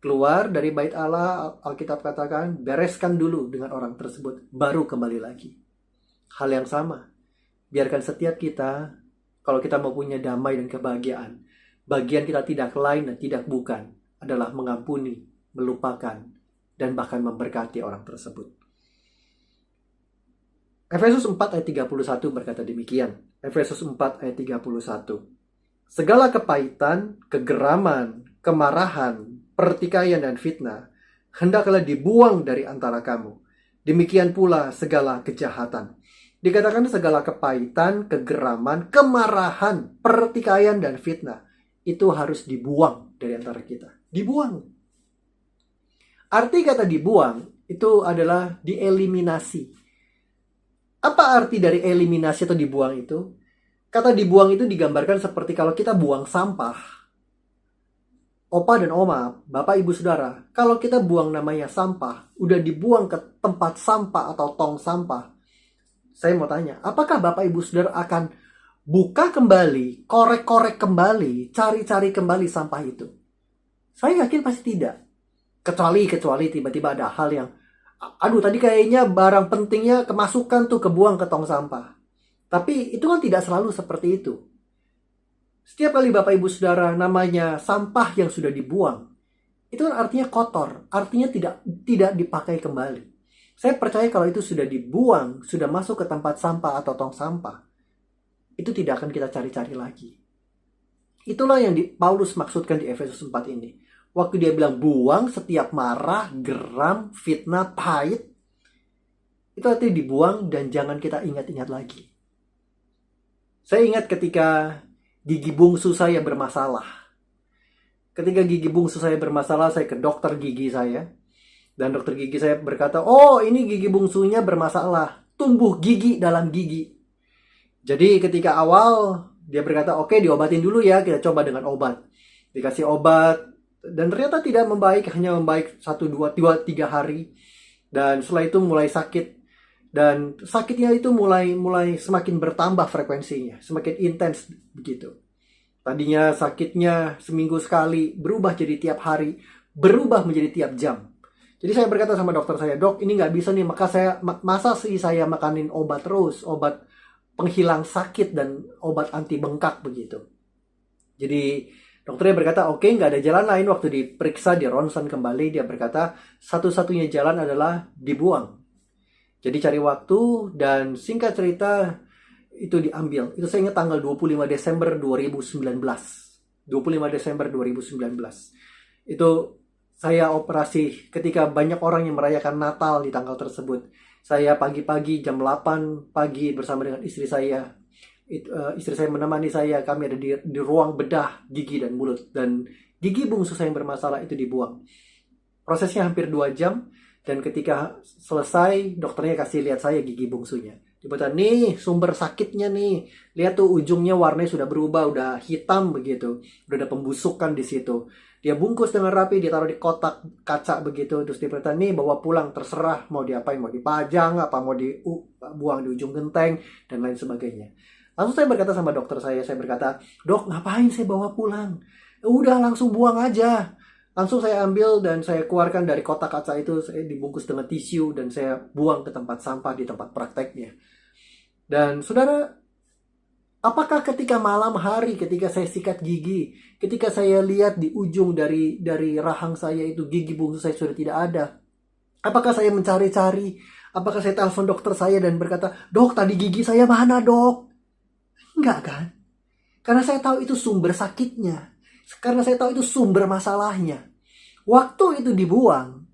Keluar dari bait Allah, Alkitab katakan, bereskan dulu dengan orang tersebut, baru kembali lagi. Hal yang sama, biarkan setiap kita, kalau kita mau punya damai dan kebahagiaan, bagian kita tidak lain dan tidak bukan adalah mengampuni, melupakan, dan bahkan memberkati orang tersebut. Efesus 4 ayat 31 berkata demikian. Efesus 4 ayat 31. Segala kepahitan, kegeraman, kemarahan, pertikaian dan fitnah hendaklah dibuang dari antara kamu. Demikian pula segala kejahatan. Dikatakan segala kepahitan, kegeraman, kemarahan, pertikaian dan fitnah itu harus dibuang dari antara kita. Dibuang. Arti kata dibuang itu adalah dieliminasi. Apa arti dari eliminasi atau dibuang itu? Kata dibuang itu digambarkan seperti kalau kita buang sampah. Opa dan Oma, Bapak Ibu Saudara, kalau kita buang namanya sampah, udah dibuang ke tempat sampah atau tong sampah. Saya mau tanya, apakah Bapak Ibu Saudara akan buka kembali, korek-korek kembali, cari-cari kembali sampah itu? Saya yakin pasti tidak. Kecuali tiba-tiba ada hal yang, aduh tadi kayaknya barang pentingnya kemasukan tuh, kebuang ke tong sampah. Tapi itu kan tidak selalu seperti itu. Setiap kali Bapak Ibu Saudara namanya sampah yang sudah dibuang, itu kan artinya kotor, artinya tidak dipakai kembali. Saya percaya kalau itu sudah dibuang, sudah masuk ke tempat sampah atau tong sampah, itu tidak akan kita cari-cari lagi. Itulah yang Paulus maksudkan di Efesus 4 ini. Waktu dia bilang buang setiap marah, geram, fitnah, pahit, itu artinya dibuang dan jangan kita ingat-ingat lagi. Saya ingat ketika gigi bungsu saya bermasalah. Ketika gigi bungsu saya bermasalah, saya ke dokter gigi saya. Dan dokter gigi saya berkata, oh ini gigi bungsunya bermasalah. tumbuh gigi dalam gigi. Jadi ketika awal dia berkata, oke, diobatin dulu ya, kita coba dengan obat. Dikasih obat dan ternyata tidak membaik, hanya membaik 1, 2, 3 hari. Dan setelah itu mulai sakit. Dan sakitnya itu mulai semakin bertambah frekuensinya, semakin intens begitu. Tadinya sakitnya seminggu sekali, berubah jadi tiap hari, berubah menjadi tiap jam. Jadi saya berkata sama dokter saya, dok, ini nggak bisa nih, masa sih saya makanin obat terus, obat penghilang sakit dan obat anti bengkak begitu. Jadi dokternya berkata, oke, nggak ada jalan lain. Waktu diperiksa, di ronsen kembali, dia berkata satu-satunya jalan adalah dibuang. Jadi cari waktu dan singkat cerita itu diambil. Itu saya ingat tanggal 25 Desember 2019. 25 Desember 2019. Itu saya operasi ketika banyak orang yang merayakan Natal di tanggal tersebut. Saya pagi-pagi jam 8 pagi bersama dengan istri saya. Istri saya menemani saya. Kami ada di ruang bedah gigi dan mulut. Dan gigi bungsu saya yang bermasalah itu dibuang. Prosesnya hampir 2 jam. Dan ketika selesai, dokternya kasih lihat saya gigi bungsunya. Dia berkata, nih sumber sakitnya nih. Lihat tuh ujungnya warnanya sudah berubah, udah hitam begitu. Udah ada pembusukan di situ. Dia bungkus dengan rapi, dia taruh di kotak kaca begitu. Terus dia berkata, nih bawa pulang, terserah mau diapain, mau dipajang, apa mau dibuang di ujung genteng, dan lain sebagainya. Langsung saya berkata sama dokter saya berkata, dok, ngapain saya bawa pulang? Udah langsung buang aja. Langsung saya ambil dan saya keluarkan dari kotak kaca itu, saya dibungkus dengan tisu dan saya buang ke tempat sampah di tempat prakteknya. Dan saudara, apakah ketika malam hari, ketika saya sikat gigi, ketika saya lihat di ujung dari rahang saya itu gigi bungsu saya sudah tidak ada, apakah saya mencari-cari, apakah saya telepon dokter saya dan berkata, dok, tadi gigi saya mana, dok? Enggak kan? Karena saya tahu itu sumber sakitnya. Karena saya tahu itu sumber masalahnya. Waktu itu dibuang,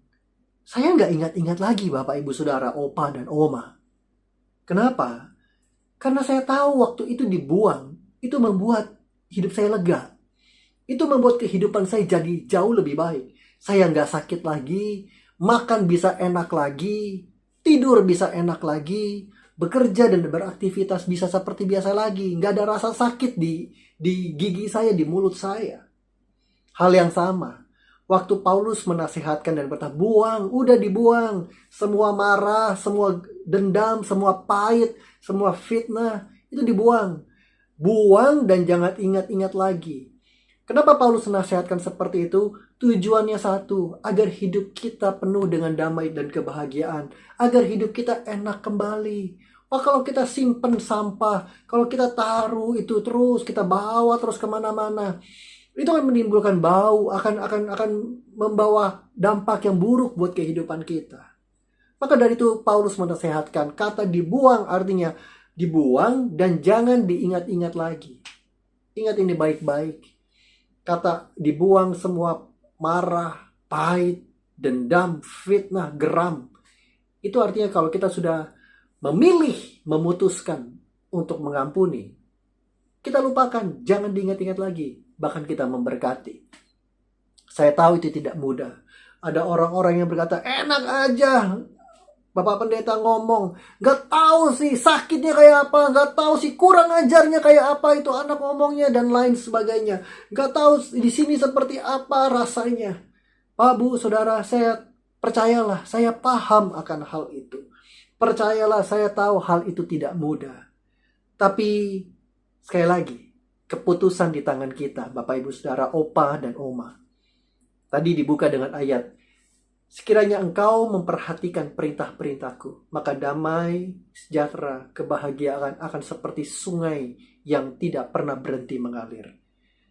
saya nggak ingat-ingat lagi Bapak Ibu Saudara, Opa dan Oma. Kenapa? Karena saya tahu waktu itu dibuang, itu membuat hidup saya lega. Itu membuat kehidupan saya jadi jauh lebih baik. Saya nggak sakit lagi, makan bisa enak lagi, tidur bisa enak lagi, bekerja dan beraktivitas bisa seperti biasa lagi. Nggak ada rasa sakit di gigi saya, di mulut saya. Hal yang sama. Waktu Paulus menasihatkan dan berkata, buang, udah dibuang. Semua marah, semua dendam, semua pahit, semua fitnah, itu dibuang. Buang dan jangan ingat-ingat lagi. Kenapa Paulus menasihatkan seperti itu? Tujuannya satu, agar hidup kita penuh dengan damai dan kebahagiaan. Agar hidup kita enak kembali. Kalau kita simpen sampah, kalau kita taruh itu terus, kita bawa terus kemana-mana, itu akan menimbulkan bau, akan membawa dampak yang buruk buat kehidupan kita. Maka dari itu Paulus menasihatkan, kata dibuang artinya dibuang dan jangan diingat-ingat lagi. Ingat ini baik-baik. Kata dibuang semua marah, pahit, dendam, fitnah, geram. Itu artinya kalau kita sudah memilih, memutuskan untuk mengampuni, kita lupakan, jangan diingat-ingat lagi. Bahkan kita memberkati. Saya tahu itu tidak mudah. Ada orang-orang yang berkata, enak aja. Bapak pendeta ngomong, gak tahu sih sakitnya kayak apa, gak tahu sih kurang ajarnya kayak apa itu anak ngomongnya dan lain sebagainya. Gak tahu di sini seperti apa rasanya. Pak, Bu, Saudara, saya percayalah, saya paham akan hal itu. Percayalah, saya tahu hal itu tidak mudah. Tapi sekali lagi, keputusan di tangan kita, Bapak Ibu Saudara, Opa dan Oma. Tadi dibuka dengan ayat, sekiranya engkau memperhatikan perintah-perintahku, maka damai, sejahtera, kebahagiaan akan seperti sungai yang tidak pernah berhenti mengalir.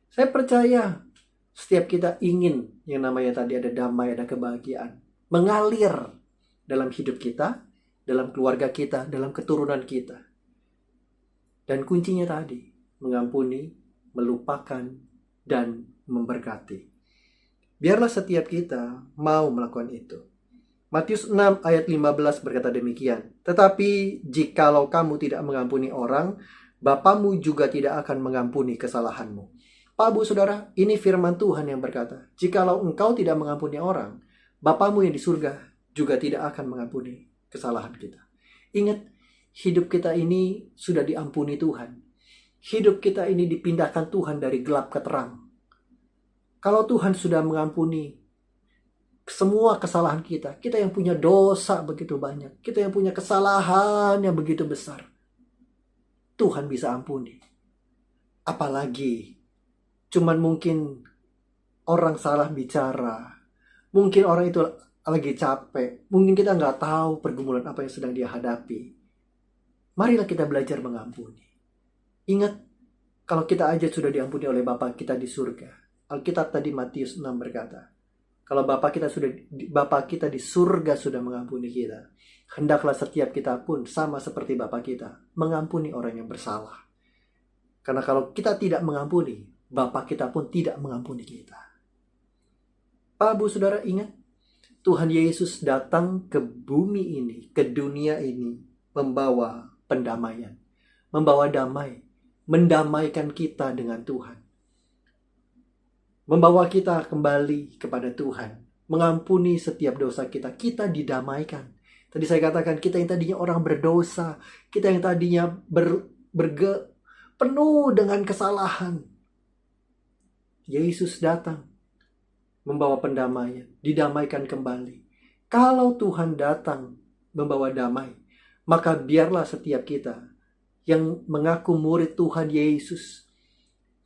Saya percaya setiap kita ingin yang namanya tadi ada damai, ada kebahagiaan, mengalir dalam hidup kita, dalam keluarga kita, dalam keturunan kita. Dan kuncinya tadi, mengampuni, melupakan, dan memberkati. Biarlah setiap kita mau melakukan itu. Matius 6 ayat 15 berkata demikian. Tetapi jikalau kamu tidak mengampuni orang, Bapamu juga tidak akan mengampuni kesalahanmu. Pak, Bu, Saudara, ini firman Tuhan yang berkata, jikalau engkau tidak mengampuni orang, Bapamu yang di surga juga tidak akan mengampuni kesalahan kita. Ingat, hidup kita ini sudah diampuni Tuhan. Hidup kita ini dipindahkan Tuhan dari gelap ke terang. Kalau Tuhan sudah mengampuni semua kesalahan kita, kita yang punya dosa begitu banyak, kita yang punya kesalahan yang begitu besar, Tuhan bisa ampuni. Apalagi cuman mungkin orang salah bicara, mungkin orang itu lagi capek, mungkin kita nggak tahu pergumulan apa yang sedang dia hadapi. Marilah kita belajar mengampuni. Ingat, kalau kita aja sudah diampuni oleh Bapa kita di surga. Alkitab tadi Matius 6 berkata, kalau Bapa kita di surga sudah mengampuni kita, hendaklah setiap kita pun sama seperti Bapa kita mengampuni orang yang bersalah. Karena kalau kita tidak mengampuni, Bapa kita pun tidak mengampuni kita. Pak, Bu, Saudara, ingat, Tuhan Yesus datang ke bumi ini, ke dunia ini, membawa pendamaian, membawa damai, mendamaikan kita dengan Tuhan. Membawa kita kembali kepada Tuhan, mengampuni setiap dosa kita. Kita didamaikan. Tadi saya katakan, kita yang tadinya orang berdosa, kita yang tadinya penuh dengan kesalahan. Yesus datang membawa pendamaian, didamaikan kembali. Kalau Tuhan datang membawa damai, maka biarlah setiap kita yang mengaku murid Tuhan Yesus,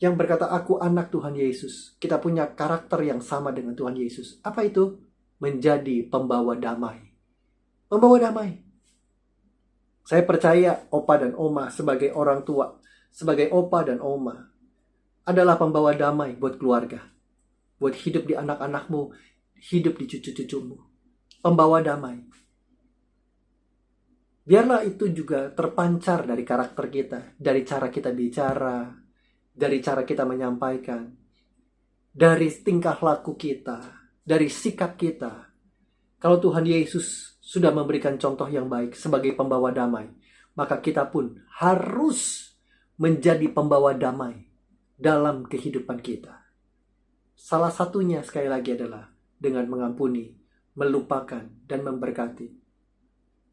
yang berkata aku anak Tuhan Yesus, kita punya karakter yang sama dengan Tuhan Yesus. Apa itu? Menjadi pembawa damai. Membawa damai. Saya percaya opa dan oma sebagai orang tua, sebagai opa dan oma, adalah pembawa damai buat keluarga. Buat hidup di anak-anakmu, hidup di cucu-cucumu. Pembawa damai. Biarlah itu juga terpancar dari karakter kita, dari cara kita bicara, dari cara kita menyampaikan, dari tingkah laku kita, dari sikap kita. Kalau Tuhan Yesus sudah memberikan contoh yang baik sebagai pembawa damai, maka kita pun harus menjadi pembawa damai dalam kehidupan kita. Salah satunya sekali lagi adalah dengan mengampuni, melupakan, dan memberkati.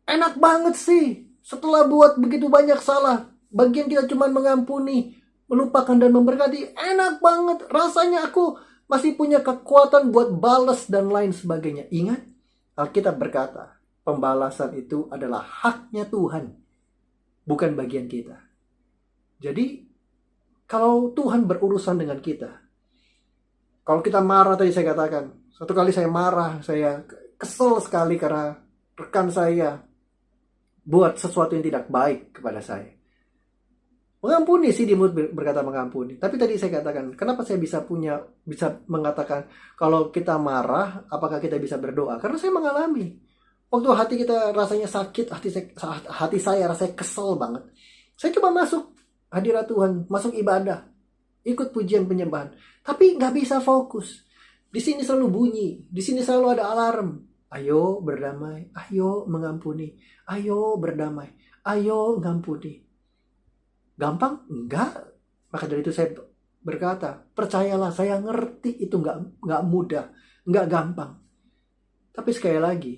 Enak banget sih setelah buat begitu banyak salah, bagian kita cuma mengampuni, melupakan, dan memberkati. Enak banget, rasanya aku masih punya kekuatan buat balas dan lain sebagainya. Ingat, Alkitab berkata, pembalasan itu adalah haknya Tuhan, bukan bagian kita. Jadi, kalau Tuhan berurusan dengan kita, kalau kita marah, tadi saya katakan, satu kali saya marah, saya kesel sekali karena rekan saya buat sesuatu yang tidak baik kepada saya. Mengampuni sih, di mulut berkata mengampuni. Tapi tadi saya katakan, kenapa saya bisa mengatakan kalau kita marah, apakah kita bisa berdoa? Karena saya mengalami. Waktu hati kita rasanya sakit, hati saya rasanya kesel banget. Saya coba masuk hadirat Tuhan, masuk ibadah, ikut pujian penyembahan. Tapi nggak bisa fokus. Di sini selalu bunyi, di sini selalu ada alarm. Ayo berdamai, ayo mengampuni, ayo berdamai, ayo mengampuni. Gampang? Enggak. Maka dari itu saya berkata, percayalah, saya ngerti itu enggak mudah, enggak gampang. Tapi sekali lagi,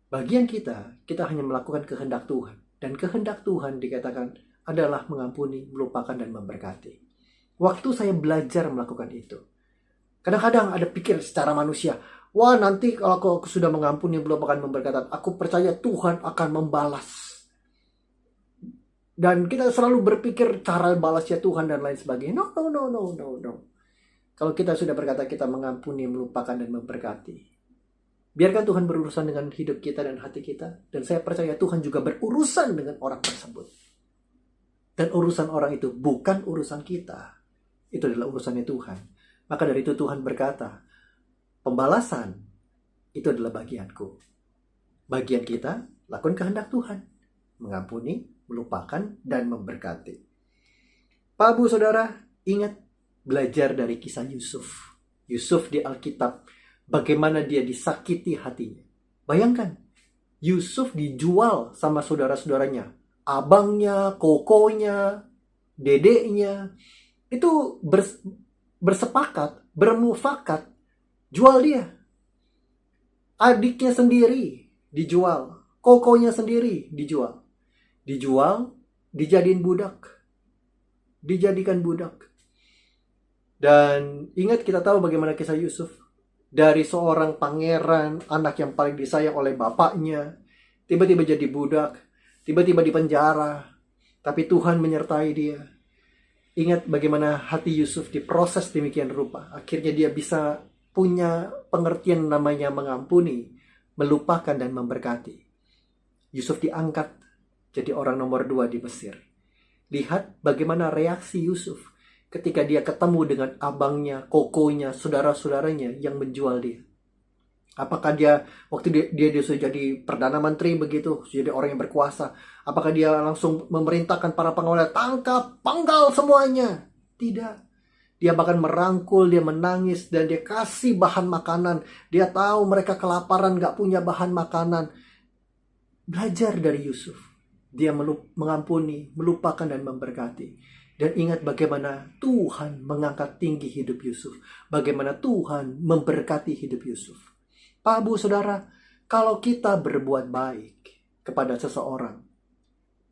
bagian kita hanya melakukan kehendak Tuhan. Dan kehendak Tuhan dikatakan adalah mengampuni, melupakan, dan memberkati. Waktu saya belajar melakukan itu, kadang-kadang ada pikir secara manusia, wah nanti kalau aku sudah mengampuni, melupakan, memberkati, aku percaya Tuhan akan membalas. Dan kita selalu berpikir cara balasnya Tuhan dan lain sebagainya. No. Kalau kita sudah berkata kita mengampuni, melupakan, dan memberkati, biarkan Tuhan berurusan dengan hidup kita dan hati kita. Dan saya percaya Tuhan juga berurusan dengan orang tersebut. Dan urusan orang itu bukan urusan kita. Itu adalah urusannya Tuhan. Maka dari itu Tuhan berkata, pembalasan itu adalah bagianku. Bagian kita, lakukan kehendak Tuhan. Mengampuni, melupakan, dan memberkati. Pak, Bu, Saudara, ingat belajar dari kisah Yusuf. Yusuf di Alkitab, bagaimana dia disakiti hatinya. Bayangkan, Yusuf dijual sama saudara-saudaranya. Abangnya, kokonya, dedeknya. Itu bersepakat, bermufakat, jual dia. Adiknya sendiri dijual. kokonya sendiri dijual. Dijual, dijadiin budak. Dijadikan budak. Dan ingat, kita tahu bagaimana kisah Yusuf. Dari seorang pangeran, anak yang paling disayang oleh bapaknya, tiba-tiba jadi budak, tiba-tiba di penjara, tapi Tuhan menyertai dia. Ingat bagaimana hati Yusuf diproses demikian rupa. Akhirnya dia bisa punya pengertian namanya mengampuni, melupakan, dan memberkati. Yusuf diangkat jadi orang nomor 2 di Mesir. Lihat bagaimana reaksi Yusuf ketika dia ketemu dengan abangnya, kokonya, saudara-saudaranya yang menjual dia. Apakah dia waktu dia sudah jadi Perdana Menteri begitu, jadi orang yang berkuasa, apakah dia langsung memerintahkan para pengawalnya, tangkap, penggal semuanya? Tidak. Dia bahkan merangkul, dia menangis, dan dia kasih bahan makanan. Dia tahu mereka kelaparan, gak punya bahan makanan. Belajar dari Yusuf. Dia mengampuni, melupakan, dan memberkati. Dan ingat bagaimana Tuhan mengangkat tinggi hidup Yusuf. Bagaimana Tuhan memberkati hidup Yusuf. Pak, Bu, Saudara, kalau kita berbuat baik kepada seseorang,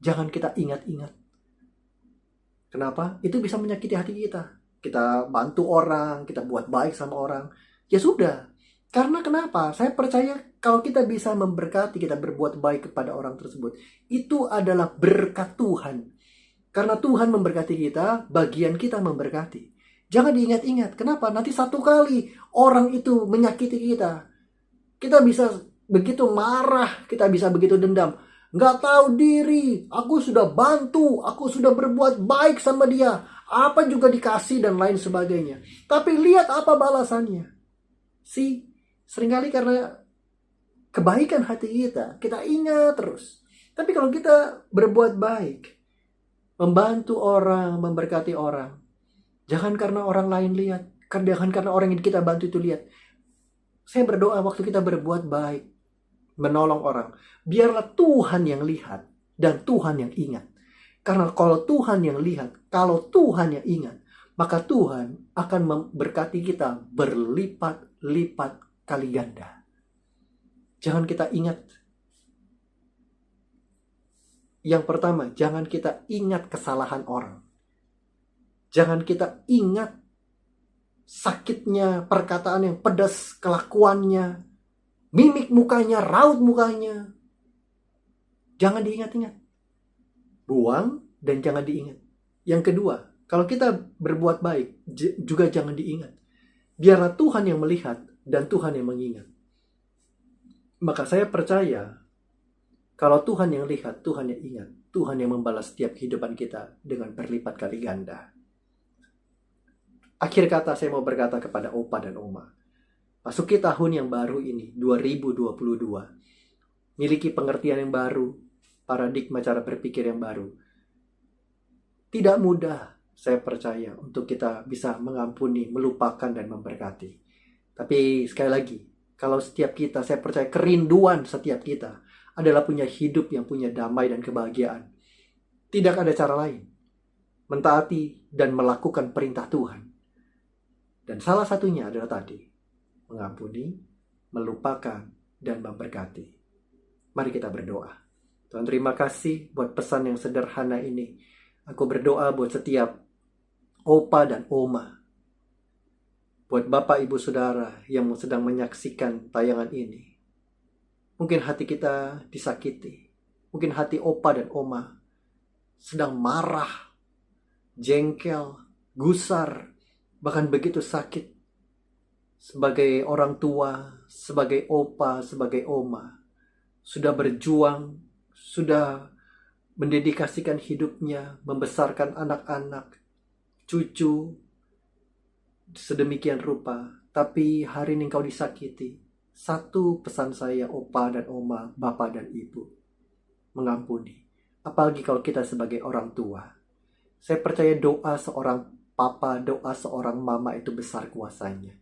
jangan kita ingat-ingat. Kenapa? Itu bisa menyakiti hati kita. Kita bantu orang, kita buat baik sama orang. Ya sudah. Karena kenapa? Saya percaya kalau kita bisa memberkati, kita berbuat baik kepada orang tersebut, itu adalah berkat Tuhan. Karena Tuhan memberkati kita, bagian kita memberkati. Jangan diingat-ingat. Kenapa? Nanti satu kali orang itu menyakiti kita, kita bisa begitu marah, kita bisa begitu dendam. Nggak tahu diri, aku sudah bantu, aku sudah berbuat baik sama dia, apa juga dikasih dan lain sebagainya. Tapi lihat apa balasannya. Seringkali karena kebaikan hati kita ingat terus. Tapi kalau kita berbuat baik, membantu orang, memberkati orang, jangan karena orang lain lihat, jangan karena orang yang kita bantu itu lihat. Saya berdoa waktu kita berbuat baik, menolong orang, biarlah Tuhan yang lihat dan Tuhan yang ingat. Karena kalau Tuhan yang lihat, kalau Tuhan yang ingat, maka Tuhan akan memberkati kita berlipat-lipat kali ganda. Jangan kita ingat. Yang pertama, jangan kita ingat kesalahan orang. Jangan kita ingat sakitnya, perkataan yang pedas, kelakuannya, mimik mukanya, raut mukanya. Jangan diingat-ingat. Buang dan jangan diingat. Yang kedua, kalau kita berbuat baik, juga jangan diingat. Biarlah Tuhan yang melihat dan Tuhan yang mengingat. Maka saya percaya, kalau Tuhan yang lihat, Tuhan yang ingat, Tuhan yang membalas setiap kehidupan kita dengan berlipat kali ganda. Akhir kata saya mau berkata kepada Opa dan Oma, masuki tahun yang baru ini, 2022, miliki pengertian yang baru, paradigma cara berpikir yang baru. Tidak mudah, saya percaya, untuk kita bisa mengampuni, melupakan, dan memberkati. Tapi sekali lagi, kalau setiap kita, saya percaya kerinduan setiap kita adalah punya hidup yang punya damai dan kebahagiaan. Tidak ada cara lain. Mentaati dan melakukan perintah Tuhan. Dan salah satunya adalah tadi, mengampuni, melupakan, dan memberkati. Mari kita berdoa. Tuhan, terima kasih buat pesan yang sederhana ini. Aku berdoa buat setiap Opa dan Oma. Buat Bapak, Ibu, Saudara yang sedang menyaksikan tayangan ini. Mungkin hati kita disakiti. Mungkin hati Opa dan Oma sedang marah, jengkel, gusar, bahkan begitu sakit. Sebagai orang tua, sebagai Opa, sebagai Oma, sudah berjuang, sudah mendedikasikan hidupnya, membesarkan anak-anak, cucu, sedemikian rupa. Tapi hari ini engkau disakiti. Satu pesan saya, Opa dan Oma, Bapak dan Ibu, mengampuni. Apalagi kalau kita sebagai orang tua. Saya percaya doa seorang papa, doa seorang mama itu besar kuasanya.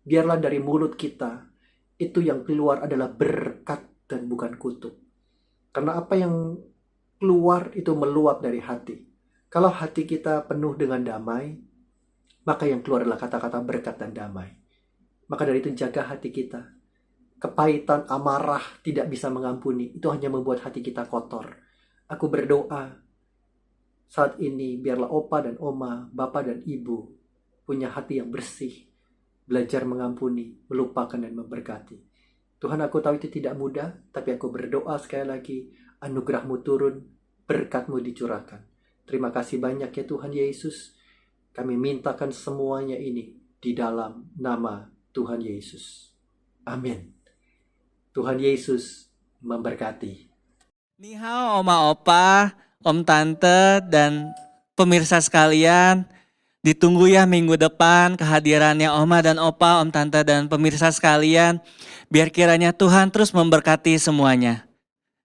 Biarlah dari mulut kita, itu yang keluar adalah berkat dan bukan kutuk. Karena apa yang keluar itu meluap dari hati. Kalau hati kita penuh dengan damai, maka yang keluar adalah kata-kata berkat dan damai. Maka dari itu jaga hati kita. kepahitan, amarah, tidak bisa mengampuni. Itu hanya membuat hati kita kotor. Aku berdoa saat ini biarlah opa dan oma, bapak dan ibu punya hati yang bersih, belajar mengampuni, melupakan dan memberkati. Tuhan, aku tahu itu tidak mudah, tapi aku berdoa sekali lagi, anugerah-Mu turun, berkat-Mu dicurahkan. Terima kasih banyak ya Tuhan Yesus. Kami mintakan semuanya ini di dalam nama Tuhan Yesus. Amin. Tuhan Yesus memberkati. Ni hao oma opa, om tante dan pemirsa sekalian. Ditunggu ya minggu depan kehadirannya oma dan opa, om tante dan pemirsa sekalian. Biar kiranya Tuhan terus memberkati semuanya.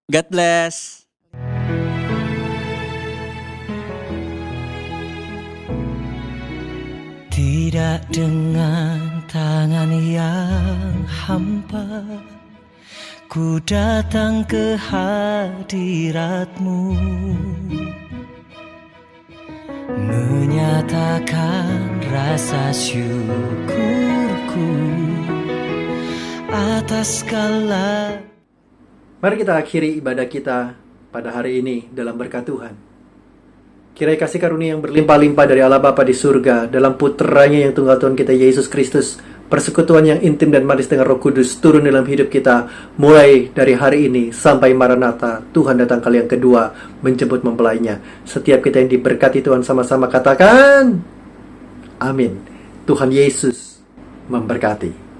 God bless. Tidak dengan tangan yang hampa, ku datang ke hadirat-Mu, menyatakan rasa syukurku atas segala. Mari kita akhiri ibadah kita pada hari ini dalam berkat Tuhan. Kiranya kasih karunia yang berlimpah-limpah dari Allah Bapa di surga, dalam putranya yang tunggal Tuhan kita Yesus Kristus, persekutuan yang intim dan manis dengan Roh Kudus turun dalam hidup kita, mulai dari hari ini sampai Maranatha, Tuhan datang kali yang kedua, menjemput mempelainya. Setiap kita yang diberkati Tuhan sama-sama katakan, amin. Tuhan Yesus memberkati.